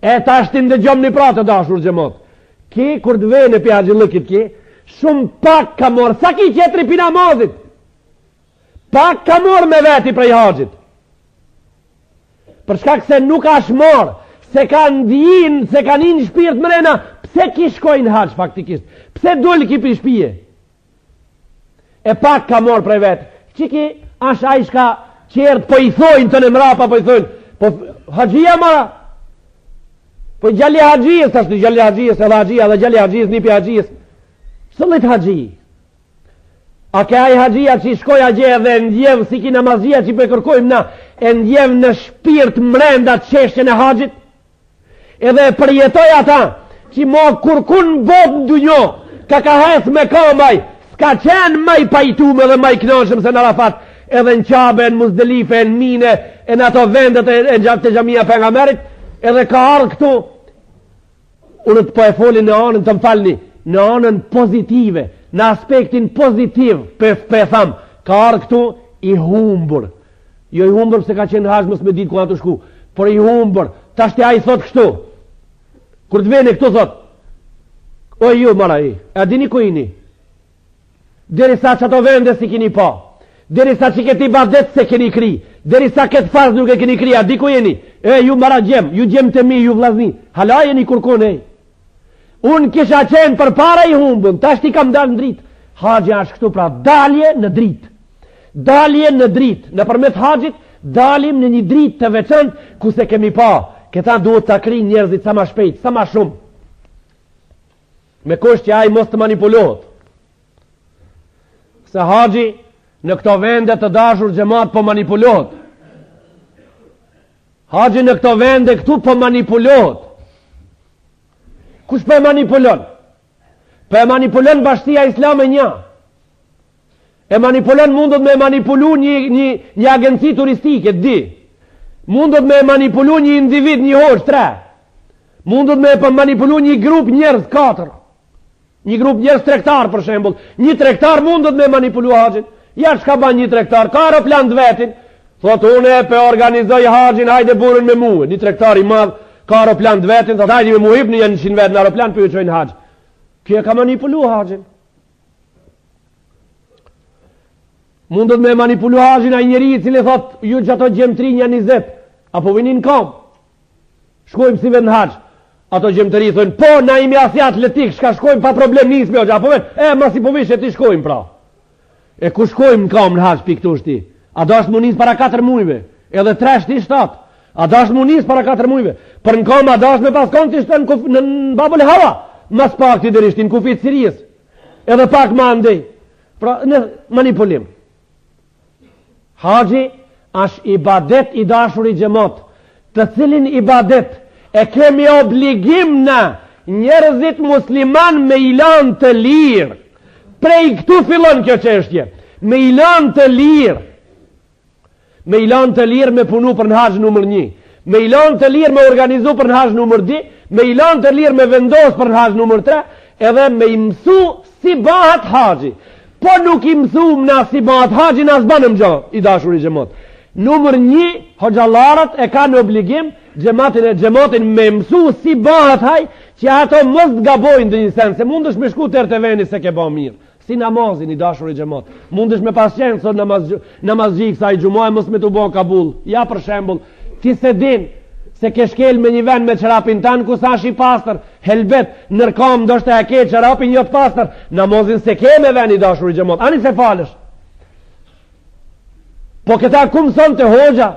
E ta shtin dhe gjom një pratë të dashur gjemot. Ki, kur të vene për haqillëkit ki, shumë pak ka morë, sa ki qetri për namazit? Pak ka morë me veti prej haqit. Për shkak se nuk ashtë morë, se ka ndijin, se ka një shpirt mrena, pse ki shkojnë haqë faktikisht? Pse dulli ki për shpije? E pak ka morë prej veti. Qiki, ashtë a i shka qertë po i thojnë të në mrapa, po i thojnë, po haqia mara, po gjalli haqijës, ashtu gjalli haqijës, edhe haqija dhe gjalli haqijës, një për haqijës. Sëllit haqijë? A ke aj haqija që i shkoj agje dhe ndjevë si ki namazia që i për kërkojmë na, e ndjevë në shpirt mrenda qeshtjen e haqit, edhe përjetoj ata që mo kur kun bot në dunjo, ka hes me kamaj, s'ka qenë maj pajtume dhe maj knashëm se në Arafat, edhe në Qabe, në Muzdelife, në Mine, e në ato vendet e gjatë të gjamia pejgamberit, edhe ka ardhë këtu, unë të po e folin në anën të më falni, në anën pozitive, në aspektin pozitiv, pe tham, ka ardhë këtu i humbur. Jo i humbur se ka qenë hajë mësë me ditë ku anë të shku, por i humbur, ta shtja i thot kështu, kur të vene këtu thot, o ju mara i, e dini ku ini, deri sa që ato vende si kini pa, deri sa që këti badet se keni kri, deri sa këtë farz nuk e keni kri, a di ku jeni, e ju mara gjem, ju gjem të mi, ju vlazni, hala jeni kurkun e, unë kisha qenë për para i humbun, ta shti kam dalë në dritë, haqja është këtu pra dalje në dritë, dalje në dritë, në përmet haqjit, dalim në një dritë të veçant, ku se kemi pa, këta duhet të kri njerëzit sa ma shpejt, sa ma shumë, me kusht që aj mos të manipulohet, se haqji në këto vende të dashur xhamat po manipulohet, haqji në këto vende këtu po manipulohet, kush po e manipulon? Po e manipulon Bashkia Islame një, e manipulon mundot me manipulu një agenci turistike, di, mundot me manipulu një individ, një hoç, 3, mundot me manipulu një grup njerëz, 4, një grup njerëz tregtar për shembull, një tregtar mundot me manipulu haxhin, ja çka ban një tregtar, ka aeroplan të vetin, thot unë e pe organizoj haxhin, hajde burën me mua, një tregtar i madh, ka aeroplan të vetin, thot hajde me mua hipni janë 100 vet në aeroplan për ju çojnë haxh. Kjo ka manipulu haxhin. Mundot me manipulu haxhin ai njeriu i cili thot ju që ato gjemtrinj janë 20, apo vinin kam. Shkojmë si vetë në haxh. Ato gjemtëri thonë, po na imi asjat letik, shka shkojmë pa problem nisë me oqë, apo vetë, mas i po vishe ti shkojmë pra. E ku shkojmë në kam në haxh pikë të shti? A do është mu nisë para 4 mujve, edhe 3 shti 7, a do është mu nisë para 4 mujve, për në kam a do është me pas konë të ishte në babul hava, mas pak të dërishti në kufit Sirijës, edhe pak ma ndej, pra në manipulim. Haxhi është ibadet i dashur i xhamat, të cilin ibadet e kemi obligim në njerëzit musliman me ilan të lirë. Prej këtu fillon kjo çështje, me ilan të lirë. Me ilan të lirë me punu për në haxh numër 1, me ilan të lirë me organizu për në haxh numër 2, me ilan të lirë me vendos për në haxh numër 3, edhe me imësu si bahat haxhi. Po nuk imësum na si bahat haxhi, na s'banëm gjo, i dashur i xhamat. Numër 1, hoxhallarët e kanë obligim gjematin me mësu si bëhat haj, që ato mos gabojnë dhe një sen, se mundësh me shku tërë të veni se ke ba mirë, si namazin i dashur i gjemat, mundësh me pas qenë sot namazgjik sa i gjumaj mos me të bo kabul, ja për shembul, ti se din se ke shkel me një ven me qërapin tanë, ku sa shi pastër, helbet, nërkam do shte e ke qërapin jot pastër, namazin se ke me ven i dashur i gjemat, ani se falësh. Po këta ku mëson të hoxha,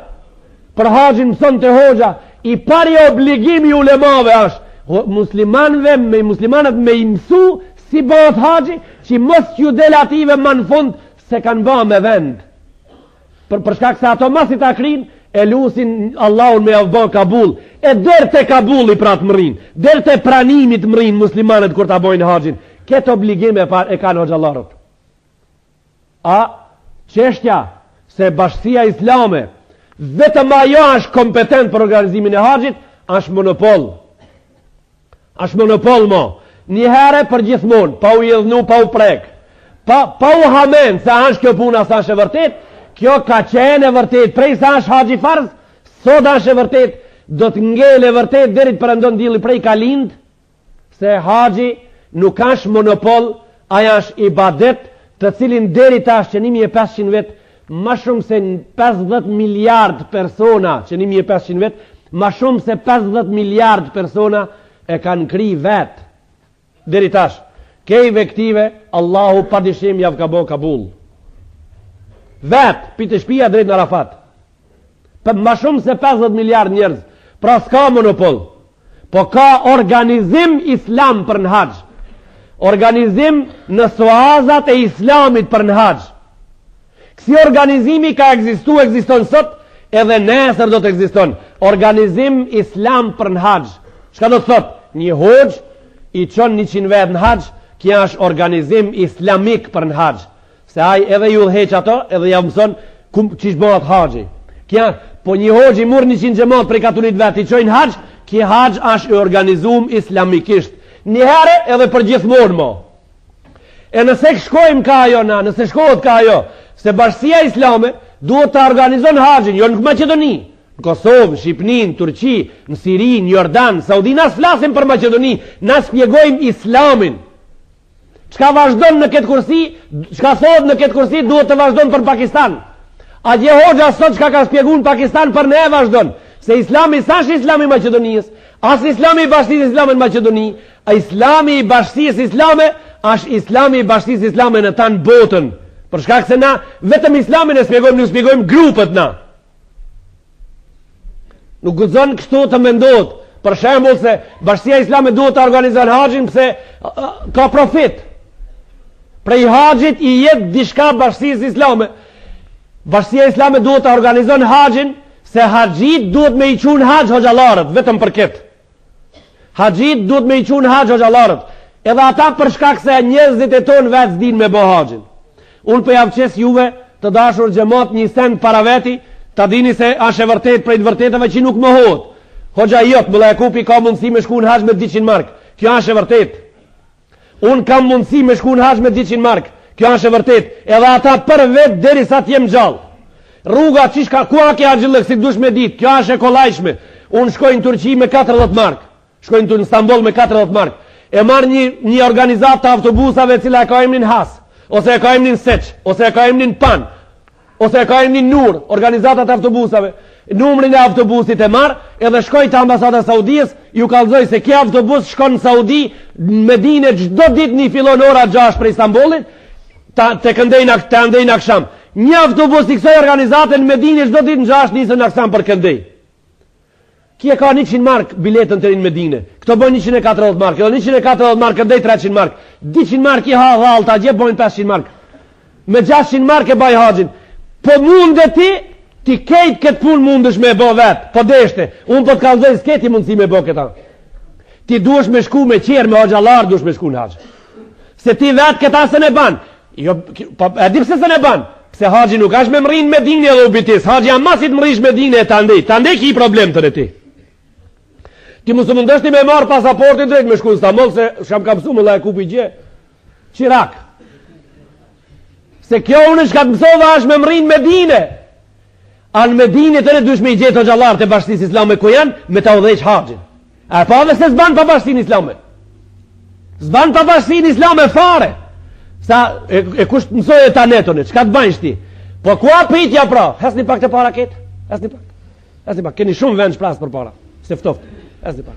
për haxhin mëson të hoxha, i pari obligimi ulemave është, muslimanët me imësu si bëhet haxhi, që mos që del ative ma në fund se kanë ba me vend. Për shkak se ato mas i ta krin, e lusin Allahun me avba kabul, e der të kabul i pra të mërin, der të pranimit mërin muslimanët kur ta bojnë haxhin. Këtë obligim e kanë hoxhallarët. A çështja se Bashkia Islame vetëm ajo është kompetent për organizimin e haxhit, është monopol. Është monopol mo. Një herë për gjithmonë, pa u jedhnu, pa u prek. Pa u hamen se është kjo puna sa është e vërtet, kjo ka qenë e vërtet, prej sa është haxhi farz, sot është e vërtet, do të ngele e vërtet deri të përëndon dili prej ka lind, se haxhi nuk është monopol, aja është ibadet, të cilin deri tash që 1500 vetë, ma shumë se 50 miliard persona, që 1500 vetë, ma shumë se 50 miliard persona e kanë kri vetë. Deri tash, kejve këtive, Allahu pa dishim javë ka bo kabul. Vetë, pite shpia drejt në Arafat. Ma shumë se 50 miliard njerëz, pra s'ka monopol, po ka organizim islam për në haxh. Organizim në soazat e islamit për në haxh. Kësi organizimi ka ekziston sot, edhe nesër do të ekziston. Organizim islam për në haxh. Shka do të thot? Një hoxh i qon 100 vet në haxh, Kja është organizim islamik për në haqë. Se aj edhe ju dheq ato, edhe ja mëson qish bëhat haqë. Kja, po një hoxhi mur 100 xhamat prej katolit vetë i qojnë haqë, kja haqë është i organizum islamikisht. Njëherë edhe për gjithmonë mo. E nëse shkojmë ka ajo na, nëse shkohet ka ajo, se bashkësia islame duhet të organizon haqën, jo në Maqedoni, në Kosovë, Shqipni, në Turqi, në Siri, në Jordan, Saudi, nas flasim për Maqedoni, nas pjegojmë islamin. Çka vazhdon në këtë kursi, çka thot në këtë kursi, duhet të vazhdon për Pakistan. A dje hoxha sot çka ka shpjeguar në Pakistan për ne vazhdon. Se islami s'ash islami i Maqedonisë, as islami i bashkisë islame në Maqedoni, a islami i bashkisë islame, as islami i bashkisë islame në tan botën. Për shkak se na vetëm islamin e shpjegojmë, nuk shpjegojmë grupet na. Nuk guxon kështu të mendohet. Për shembull se bashkia islame duhet të organizon haxhin pse ka profit. Prej haxhit i jep diçka bashkisë islame. Bashkia islame duhet të organizon haxhin se haxhit duhet me i çun haxh hoxhallarët vetëm për këtë. Haxhit duhet me i çun haxh hoxhallarët. Edhe ata për shkak se njerëzit e tonë vetë s'din me bë haxhin. Unë për javqes juve të dashur xhamat një send para veti, ta dini se është e vërtet prej të vërtetave që nuk mohohet. Hoxha jot, Mulla Jakupi ka mundësi me shku në haxh me 200 mark. Kjo është e vërtet. Unë kam mundësi me shku në haxh me 200 mark. Kjo është e vërtet. Edhe ata për vetë derisa të jem gjallë. Rruga qish ka ku a ke haxhillëk si dush me ditë. Kjo është e kollajshme. Unë shkoj në Turqi me 40 mark. Shkoj në Istanbul me 40 mark. E marr një organizat të autobusave cila e ka emrin Has, ose e ka emrin Seç, ose e ka emrin Pan, ose e ka emrin Nur, organizatat e autobusave. Numrin e autobusit e marr, edhe shkoj te ambasada e Saudis, ju kallzoj se kjo autobus shkon në Saudi, në Medinë çdo ditë një fillon ora 6 për Istanbulit, te këndejnë në akşam. Një autobus i kësaj organizate në Medinë çdo ditë në 6 nisën në akşam për këndej. Kje ka 100 mark biletën të rinë Medine. Këto bojnë 140 mark. Edhe 140 mark këndej 300 mark. 200 mark i ha dhallë, ta gje bojnë 500 mark. Me 600 mark e baj haxhin. Po munde ti kejt këtë pun mundesh me bo vetë. Po deshte. Unë po të kalzoj s'keti mundësi me bo këta. Ti duesh me shku me qerë, me hoxhallar, duesh me shku në haxh. Se ti vetë këta se ne ban. Jo, e di pse se ne ban. Se haxhi nuk është me mrinë Medinë edhe ubitis. Haxhi jam masit mrish Medinë e tandej. Tandej ki problem të ti. Ti mos më ndeshti me marr pasaportin drejt me shku në Istanbul se shkam ka mësu Mulla Jakupi gje. Qirak. Se kjo unë shka të mësova është me mrinë Medine. Anë Medine të ne dush me i gjetë hoxhallar të bashkësisë islame ku janë me ta udhëheq haxhin. A pa dhe se s'ban pa bashkësinë islame. S'ban pa bashkësinë islame fare. Sa e kush mësoj e ta netone, çka të banjsh ti? Po ku apitja pra? Hasni pak të para ketë. Hasni pak. Hasni pak. Keni shumë vend shpras për para. Se ftoft. Hasni pak.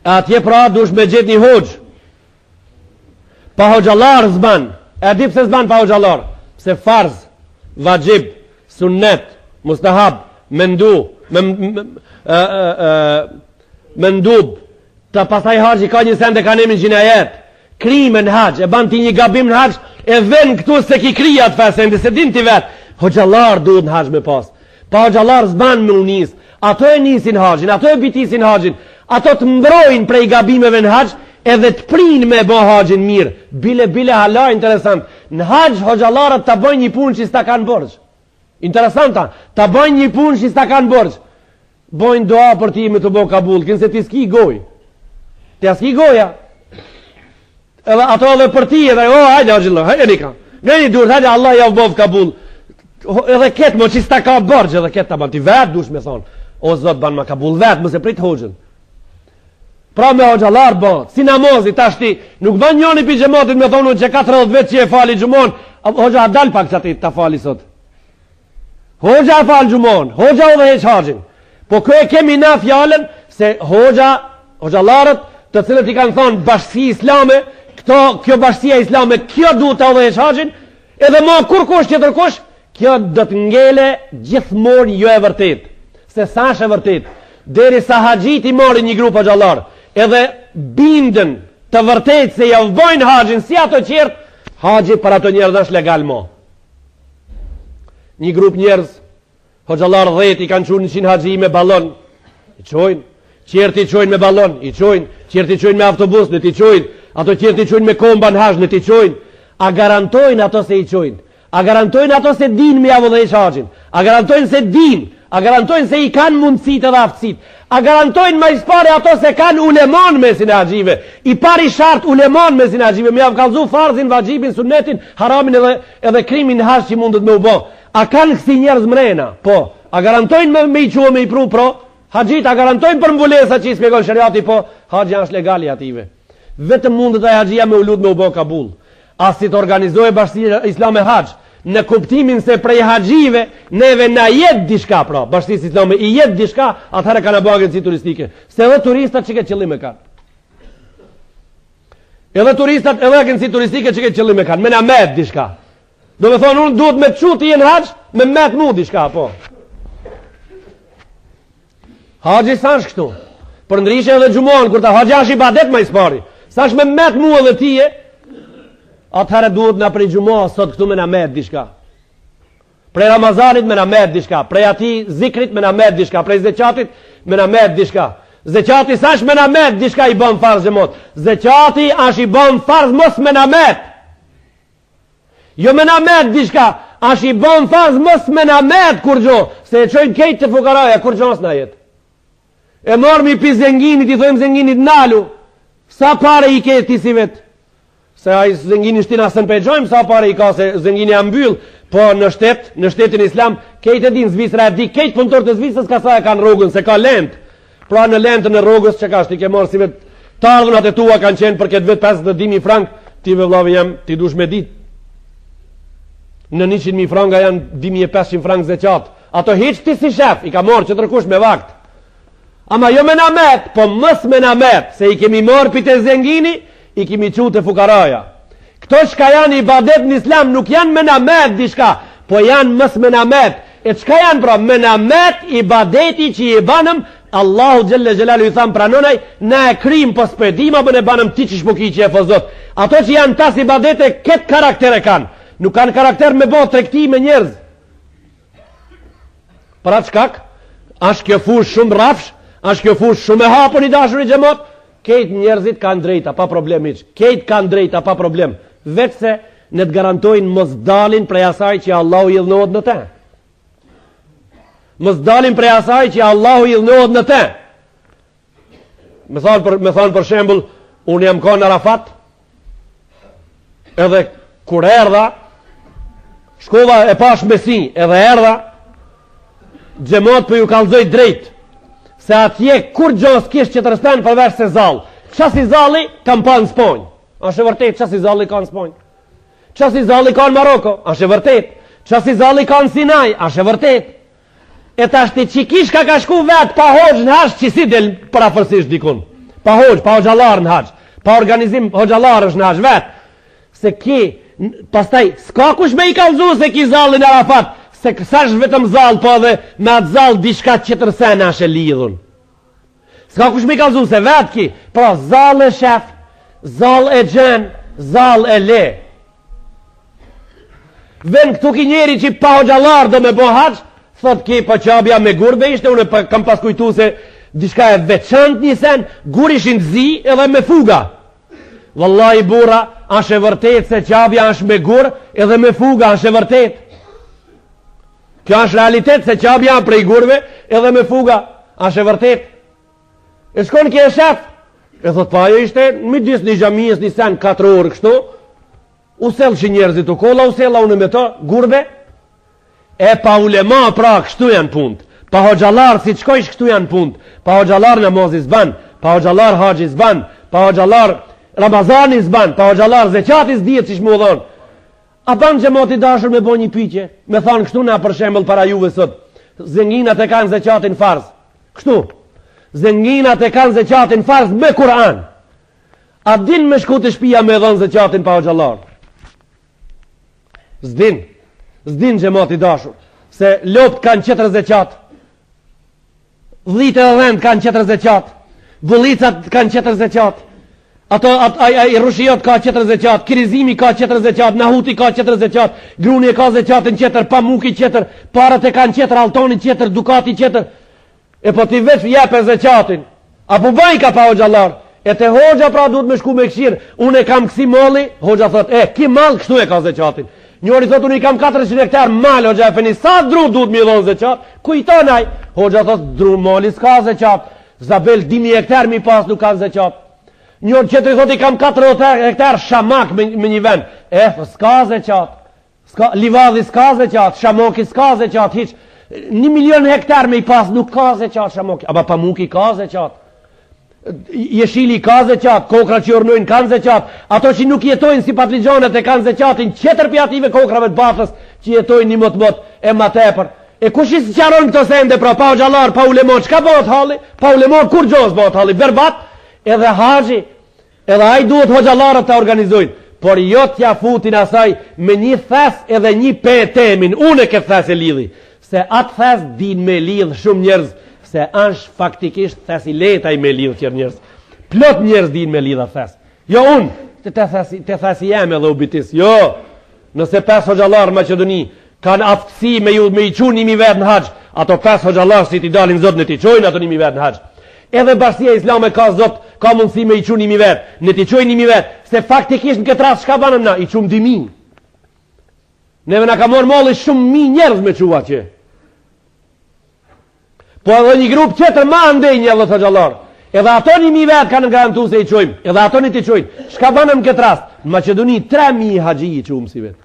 Atje pra dush me gjetë një hoxh. Pa hoxhallar zban. E di pse zban pa hoxhallar? Pse farz, vajib, sunnet, mustahab, mendub, ta pasaj haxhi ka një sende ka nemin gjinajet, krime në haxh, e ban ti një gabim në haxh, e ven këtu se ki krija të fesende, se din ti vetë, hoxhallar duhet në haxh me pas. Pa hoxhallar zban me unis, ato e nisin haxhin, ato e bitisin haxhin, ato të mbrojnë prej gabimeve në haxh, edhe të prinë me bo haxhin mirë. Bile hala interesant. Në haxh hoxhallarët ta bëjnë një punë që s'ta kanë borxh. Interesanta, ta bëjnë një punë që s'ta kanë borxh. Bojnë doa për ti me të bo kabull, kënë se ti s'ki goj. Ti s'ki goja. Edhe ato edhe për ti, edhe hajde hoxhallar, hajde nika. Gjeni dur, hajde Allah ja u bov kabull. Edhe ketë mo që s'ta ka borxh, edhe ketë ta ban ti vetë dush me thonë. O zot ban ma kabull vetë, mëse prit hoxhën. Pra me hoxhallar ban, si namozi, tash ti, nuk ban njoni pi xhamatit me thonë që 40 vetë që e fali xhumon, hoxha dal pak që ati ta fali sot. Hoxha e fal xhumon, hoxha u dhe heq haxhin. Po kë e kemi na fjallën se hoxhallarët të cilët i kanë thonë bashkësi islame, kjo bashkësia islame, kjo duhet ta u dhe heq haxhin, edhe ma kur kush tjetër kush, kjo do të ngele gjithmonë jo e vërtet. Se sa është e vërtet, deri sa haxhit i mori një grup hoxhallar, edhe bindën të vërtet se ja vbojnë haxhin si ato qertë, haxhi për ato njerëz është legal mo. një grup njerëz, hoxhallar 10 i kanë çuar 100 haxhi me ballon, i çojnë, qertë i çojnë me ballon, i çojnë, qertë i çojnë me autobus, ne ti çojnë, ato qertë i çojnë me komba në haxh, ne ti çojnë. A garantojnë ato se i çojnë? A garantojnë ato se din me javë dhe haxhin? A garantojnë se din? A garantojnë se i kanë mundësitë dhe aftësitë? A garantojnë më ispare ato se kanë ulemon mesin e haxhive? I pari shart ulemon mesin e haxhive, me javë kallzu farzin, vajibin, sunnetin, haramin edhe krimin e haxh që mundet me u bë. A kanë kësi njerëz mrena? Po. A garantojnë me i qua me i pru pro? Haxhit a garantojnë për mbulesa që i spjegon shariati? Po. Haxhi është legal i ative. Vetëm mundet ai haxhia me u lut me u bë kabul. As si të organizohej Bashkia Islame Haxh, në kuptimin se prej haxhive neve na jet diçka, pra Bashkia Islame i jet diçka, atëherë kanë bërë agenci turistike. Se edhe turistat që ke qëllim e kanë. Edhe turistat, edhe agenci turistike që ke qëllim e kanë, me na met diçka. Do me thonë, unë duhet me të quti jenë haxh, me met mu diçka, po. Haxhi sa është kështu? Për ndryshe edhe xhumon, kur ta haxhi është ibadet më i spari. Sa është me met mu edhe tije, atëherë duhet na prej xhumoa sot këtu me na met diçka. Prej Ramazanit me na met diçka, prej atij zikrit me na met diçka, prej zeqatit me na met diçka. Zeqati sa është me na met diçka i bën farz xhamot. Zeqati është i bën farz mos me na met. Jo me na met diçka, është i bën farz mos me na met kur gjo, se e çojnë kejt të fukaraja kur gjos na jet. E mormi pi zenginit, i thojmë zenginit nalu. Sa pare i ke ti si vet? Se ai zengini shtin asën pe xhojmë sa pare i ka, se zengini ambyll, po në shtetin islam, kejt e din Zvicra e di, kejt punëtor të Zvicrës ka sa e kanë rrugën, se ka lent. Pra në lentën e rrugës që ka shti ke marrë si vet, të ardhunat e tua kanë qenë për këtë vet 50.000 frank, ti ve vllavi jam, ti dush me dit. Në 100.000 franga janë 2.500 frank zeqat. Ato hiç ti si shef, i ka marrë që tërkush me vakt. Ama jo me namet, po mës me namet, se i kemi marrë pite zengini, i kemi qute fukaraja. Këto shka janë ibadet në islam nuk janë me namet dishka, po janë mës me namet. E qka janë pra? Me namet ibadeti që i banëm, Allahu Gjelle Gjelalu i thamë pranonaj, na e krim po spedima bën e banëm ti që shpoki që e fëzot. Ato që janë tas ibadete, këtë karakter e kanë. Nuk kanë karakter me bo trekti me njerëz. Për atë shkak, është kjo fush shumë rafsh, është kjo fush shumë e hapën i dashur i xhamot, kejt njerëzit kanë drejta, pa problem iq. Kejt kanë drejta, pa problem. Vetë se në të garantojnë mos dalin prej asaj që Allahu i dhënohet në te. Mos dalin prej asaj që Allahu i dhënohet në te. Me thonë për shembull, unë jam konë në Arafat, edhe kur erdha, shkova e pash mesi, edhe erdha, xhamot për ju kalzoj drejt, se atje kur gjos kish që të rëspen përveç se zall. Qasi zalli kam pa në Sponjë. Ashtë e vërtet, qasi zalli ka në Sponjë. Qasi zalli ka në Maroko. Ashtë e vërtet. Qasi zalli ka në Sinaj. Ashtë e vërtet. E ta shti që kish ka shku vetë pa hoxh në haqë që si del parafërsisht dikun. Pa hoxh, pa hoxhallar në haqë. Pa organizim hoxhallar është në haqë vetë. Se ki, pastaj, s'ka kush me i kalzu se ki zalli në Arafat. Se kësa është vetëm zalë, po edhe me atë zalë dishka që të rësene ashe lidhun. Ska kush me i kalzu se vetë ki, pra zalë e shef, zalë e gjen, zalë e le. Ven këtu ki njeri që pa hoxhallar do me bo haq, thot ki pa qabja me gurbe ishte, unë kam pas kujtu se dishka e veçant një sen, gur ishin zi edhe me fuga. Wallahi bura, ashe vërtet se qabja është me gur edhe me fuga, ashe vërtet. Kjo është realitet se qabja prej gurve edhe me fuga, është e vërtet. E shkon kje e shef, e thot pa jo ishte, midis një gjamiës një sen 4 orë kështu, usel që njerëzit u kolla, usela unë me to, gurve, e pa ulema pra kështu janë punt, pa hoxhallar si qkojsh kështu janë punt, pa hoxhallar namazis ban, pa hoxhallar haqis ban, pa hoxhallar Ramazanis ban, pa hoxhallar zeqatis djetë që shmu dhonë. A banë xhamoti dashur me bo një pyqe, me thonë kështu na për shembull para juve sot, zenginat e kanë zeqatin farz, kështu, zenginat e kanë zeqatin farz me Kur'an, a din me shku të shpia me dhonë zeqatin pa hoxhallar? Zdin xhamoti dashur, se lopt kanë 4 zeqat, dhite dhe dhend kanë 4 zeqat, vullicat kanë 4 zeqat, I rushiot ka 4 zeqat, kirizimi ka 4 zeqat, nahuti ka 4 zeqat, gruni ka zeqatin 4, pamuki 4, parat e kanë 4, altoni 4, dukati 4. E po ti veç jepe zeqatin. Apo baj ka pa hoxhallar. E te hoxha pra duhet me shku me këshirë. Unë e kam kësi molli, hoxha thot, ki mal kështu e ka zeqatin. Njëri thot, unë i kam 400 hektar mal, hoxha e feni, sa dru duhet mi dhon zeqat? Kujtonaj. Hoxha thot, dru molli s'ka zeqat. Zabel 1000 hektar mi pas nuk ka zeqat. Njërë qëtëri thot, i kam 4 hektar shamak me një vend. S'ka zeqat. Livadhi s'ka zeqat, shamaki s'ka zeqat, hiq. 1 milion hektar me i pas nuk ka zeqat shamaki. Aba pamuki ka zeqat. Jeshili ka zeqat, kokra që urnojnë kanë zeqat, ato që nuk jetojnë si patligjonët e kanë zeqatin, qëtër pjative kokrave të batës që jetojnë një mot e ma tepër. E kush i së qaron këto sende, pra pa gjallar, pa ulemon, qka bëhet halli? Pa ulemon, kur gjos bëhet halli? Berbat, edhe haji, edhe aj duhet hoxhallarët të organizojnë, por jo t'ja futin asaj me një thes edhe një temin, une këtë thes e lidhi, se atë thes din me lidh shumë njerëz, se është faktikisht thes i letaj me lidh tjerë njerëz. Plot njerëz din me lidh atë thes. Jo unë, të thes i jeme dhe u bitis, jo, nëse 5 hoxhallarë në Maqedoni kanë aftësi me i qunë 1000 vetë në haqë, ato 5 hoxhallarë si ti dalin zotë në ti qojnë ato 1000 vetë në haqë. Edhe Bashkia Islame ka zotë, ka mundësi me i qunë 1000 vetë, në ti qojnë 1000 vetë, se faktikisht në këtë rast shka banëm na, i qumë 2000. Neve na ka morë molli shumë mi njerëz me qua që. Po edhe një grupë qëtër ma ndej një dhe të gjallarë. Edhe ato 1000 vetë kanë garantu se i qojmë. Edhe ato një ti qojnë. Shka banëm këtë rast? Në Maqedoni 3000 haxhi i qumë si vetë.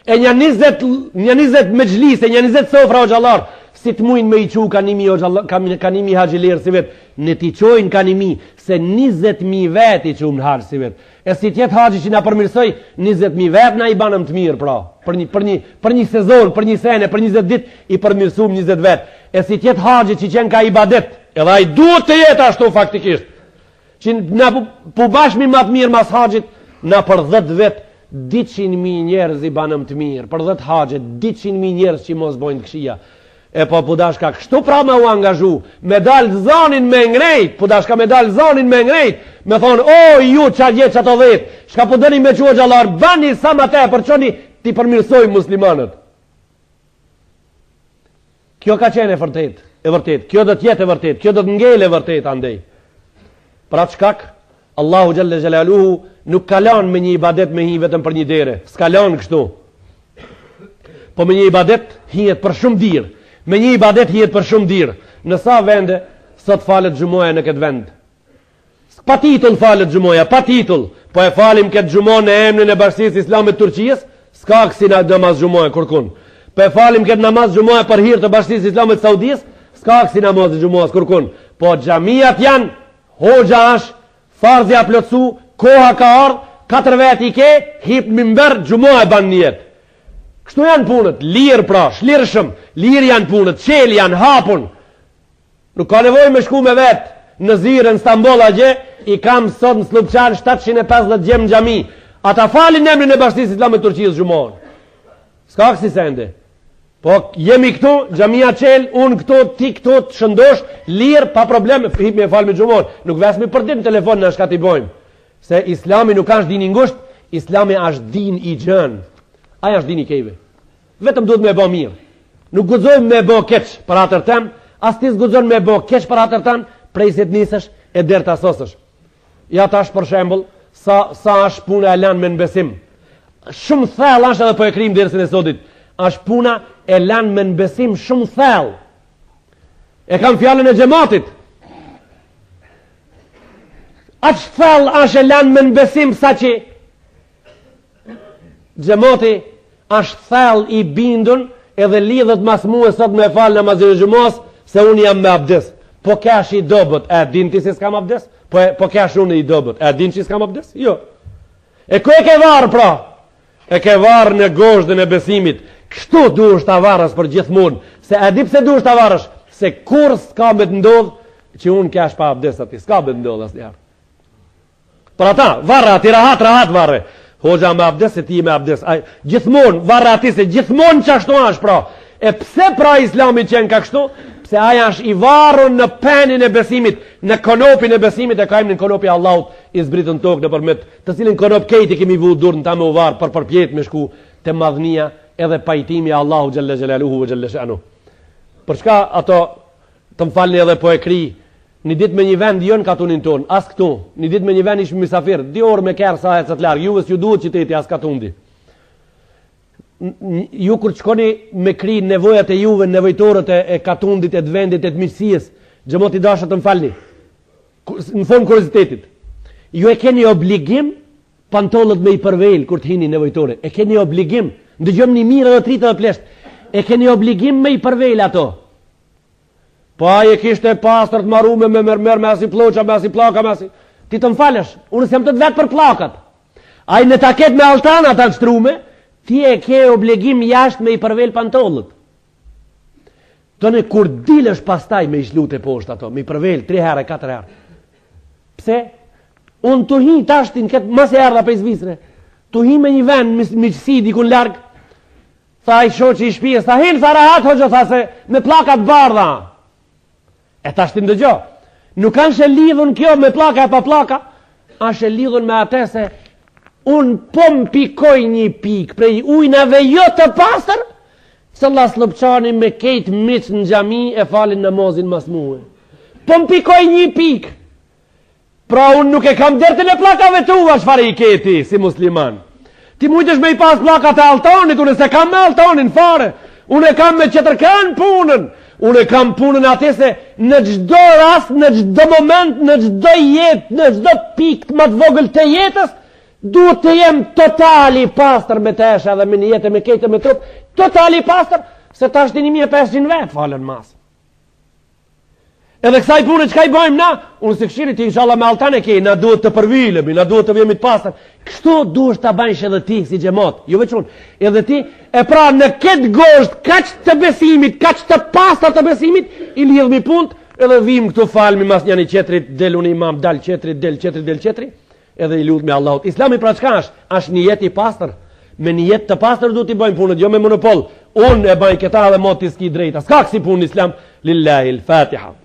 E një 20 me gjlis, e një 20 sofra o gjallarë. Si të mujnë me i qu ka 1000 haxhi lirë si vetë. Në ti qojnë ka 1000, se 20.000 vetë i qumë në haxhi si vetë. E si tjetë haxhi që na përmirësoj, 20.000 vetë na i banëm të mirë pra. Për një sezon, për një sene, për 20 dit, i përmirësum 20 vetë. E si tjetë haxhi që qenë ka ibadet, edhe a i duhet të jetë ashtu faktikisht. Që na pu bashmi ma të mirë mas haxhit, na për 10 vetë, 200.000 njerëz i banëm të mirë. Për 10 haxhe, 200.000 njerëz që mos bojnë të këshia. E po pudashka kështu pra me u angazhu, me dalë zonin me ngrejt, pudashka me dalë zonin me ngrejt, me thonë, o ju qa gjetë që ato 10, shka po dëni me qua gjallar, bani sa ma te, për qoni ti përmirsoj muslimanët. Kjo ka qenë e vërtet, kjo do t'jetë e vërtet, kjo do t'ngele e vërtet andej. Pra qkak, Allahu Gjelle Gjelaluhu nuk kalan me një ibadet me hi vetëm për një dere, s'kalan kështu. Po me një ibadet hijet për shumë dirë. Me një ibadet hijet për shumë dirë. Në sa vende, sot falet gjumoja në këtë vend. Pa titull falet gjumoja, pa titull. Po e falim këtë gjumon në emnin e Bashkisë Islamit Turqijës, s'ka kësi namaz gjumoja kërkun. Po e falim këtë namaz gjumoja për hir të Bashkisë Islamit Saudis, s'ka kësi namaz gjumoja kërkun. Po xhamiat janë, hoxha është, farzja plotsu, koha ka ardhë, 4 veti i ke, hip mimber, gjumoja ban njetë. Kështu janë punët, lirë pra, shlirëshëm, lirë janë punët, qelë janë, hapun. Nuk ka nevoj me shku me vetë, në Zirë, në Stambol a gje, i kam sot në Slupçan 750 gjemë në gjami. Ata falin emrin e Bashkisë Islamit Turqijës gjumon. S'ka kësi sende. Po jemi këtu, gjamia qelë, unë këtu, ti këtu, të shëndosh, lirë, pa problem, hip me falë me gjumon. Nuk vesmi për din telefon në shka t'i bojmë. Se Islami nuk është din i ngusht, Islami është din i gjën. Aja është din i kejve. Vetëm duhet me bo mirë. Nuk guxojmë me bo keq për atër tem, as ti s'guxon me bo keq për atër tem, prej se t'nisësh e der të asosësh. Ja tash për shembull, sa është puna e lanë me në besim. Shumë thellë është edhe po e krim dersën e sotit. Është puna e lanë me në besim shumë thellë. E kam fjallën e xhamatit. Aq thellë është e lanë me në besim sa që xhamati është thellë i bindun edhe lidhet mas mu e sot me falë namazin e xumos se unë jam me abdes. Po kesh i dobët, e din ti si s'kam abdes? Po kesh unë i dobët, e din që s'kam abdes? Jo. E ku e ke varë pra? E ke varë në goshdën e besimit. Kështu duhesh ta varësh për gjithmonë. Se e di pse duhesh ta varësh? Se kur s'ka me të ndodh që unë kesh pa abdes ati. S'ka me të ndodh asnjëherë. Për ata, varë ati, rahat varë. Hoxha me abdes e ti me abdes. Gjithmonë, varë ati se gjithmonë që ashtu është pra. E pse pra Islami qenë ka kështu? pse aja është i varur në penin e besimit, në konopin e besimit, e kajmë në konopi Allahut i zbritën tokë në përmet, të cilin konop kejti kemi vu dur në ta me u varë për përpjet me shku të madhnia edhe pajtimi Allahu gjelle gjelaluhu vë gjelle shanu. Për shka ato të më falni edhe po e kri, një dit me një vend jo në katunin tonë, as këtu, një dit me një vend ishë misafir, 2 orë me kërë sa e cët largë, juve s'ju duhet qiteti as katundi. Ju kur qkoni me kri nevojat e juve, nevojtorët e katundit, e të vendit, e të miqësijës, gjëmot i dashët të më falni, në fond kuriozitetit, ju e keni obligim pantollët me i përvejl kur të hini nevojtore, e keni obligim, ndëgjëm një mirë dhe tritë dhe plesht, e keni obligim me i përvejl ato. Po aje kishte pastër të marume me mërmer, me asi ploqa, me asi plaka, me asi... Ti të më falësh, unë s'jam të të vetë për plakat. Aje në taket me altana të nështrume, ti e ke obligim jashtë me i përvel pantollët. Tëne kur dilësh pastaj me i shlute poshtë ato, me i përvel 3 herë, 4 herë. Pse? Unë të hi tashtin këtë mas e erdha për i Zvicre. Të hi me një vend, miqësi, dikun largë. Tha i shoqi i shpijes, tha hinë, tha rahat, hoqë, tha se me plakat bardha. E tashtin dëgjo, nuk kanë shë lidhun kjo me plaka e pa plaka, a shë lidhun me atë se unë po më pikoj një pik prej ujnave jo të pastër, se Allah slupçani me kejt miq në xhami e falin namazin mas muhe. Po më pikoj një pik. Pra unë nuk e kam dertën e plakave të uva çfarë i keti si musliman. Ti mujtesh me i pas plakat e altonit, unë se kam me altonin fare. Unë e kam me qëtërkan punën. Unë e kam punën atë se në çdo rast, në çdo moment, në çdo jetë, në çdo pikë më të vogël të jetës, duhet të jem totali pastër me tesha dhe me një jetë me kejtë me trup, totali pastër, se tash të 1500 vetë falen mas. Edhe kësaj punë çka i bëjmë na? Unë se këshirit inshallah me altan e kej, na duhet të përvilemi, na duhet të vjemi të pastër. Kështu duhet ta bëjsh edhe ti si xhamat, jo vetëm unë. Edhe ti e pra në këtë gosht kaq të besimit, kaq të pastër të besimit, i lidh mi punë, edhe vim këtu falmi mas njëri qetrit, del unë imam, dal qetrit, del qetrit, del qetri, edhe i lut me Allahut. Islami pra çka është? Është një jetë i pastër. Me një jetë të pastër duhet i bëjmë punët, jo me monopol. Unë e bëj këta dhe moti s'ki drejta. S'ka kësi punë Islam. Lillahi l-Fatiha.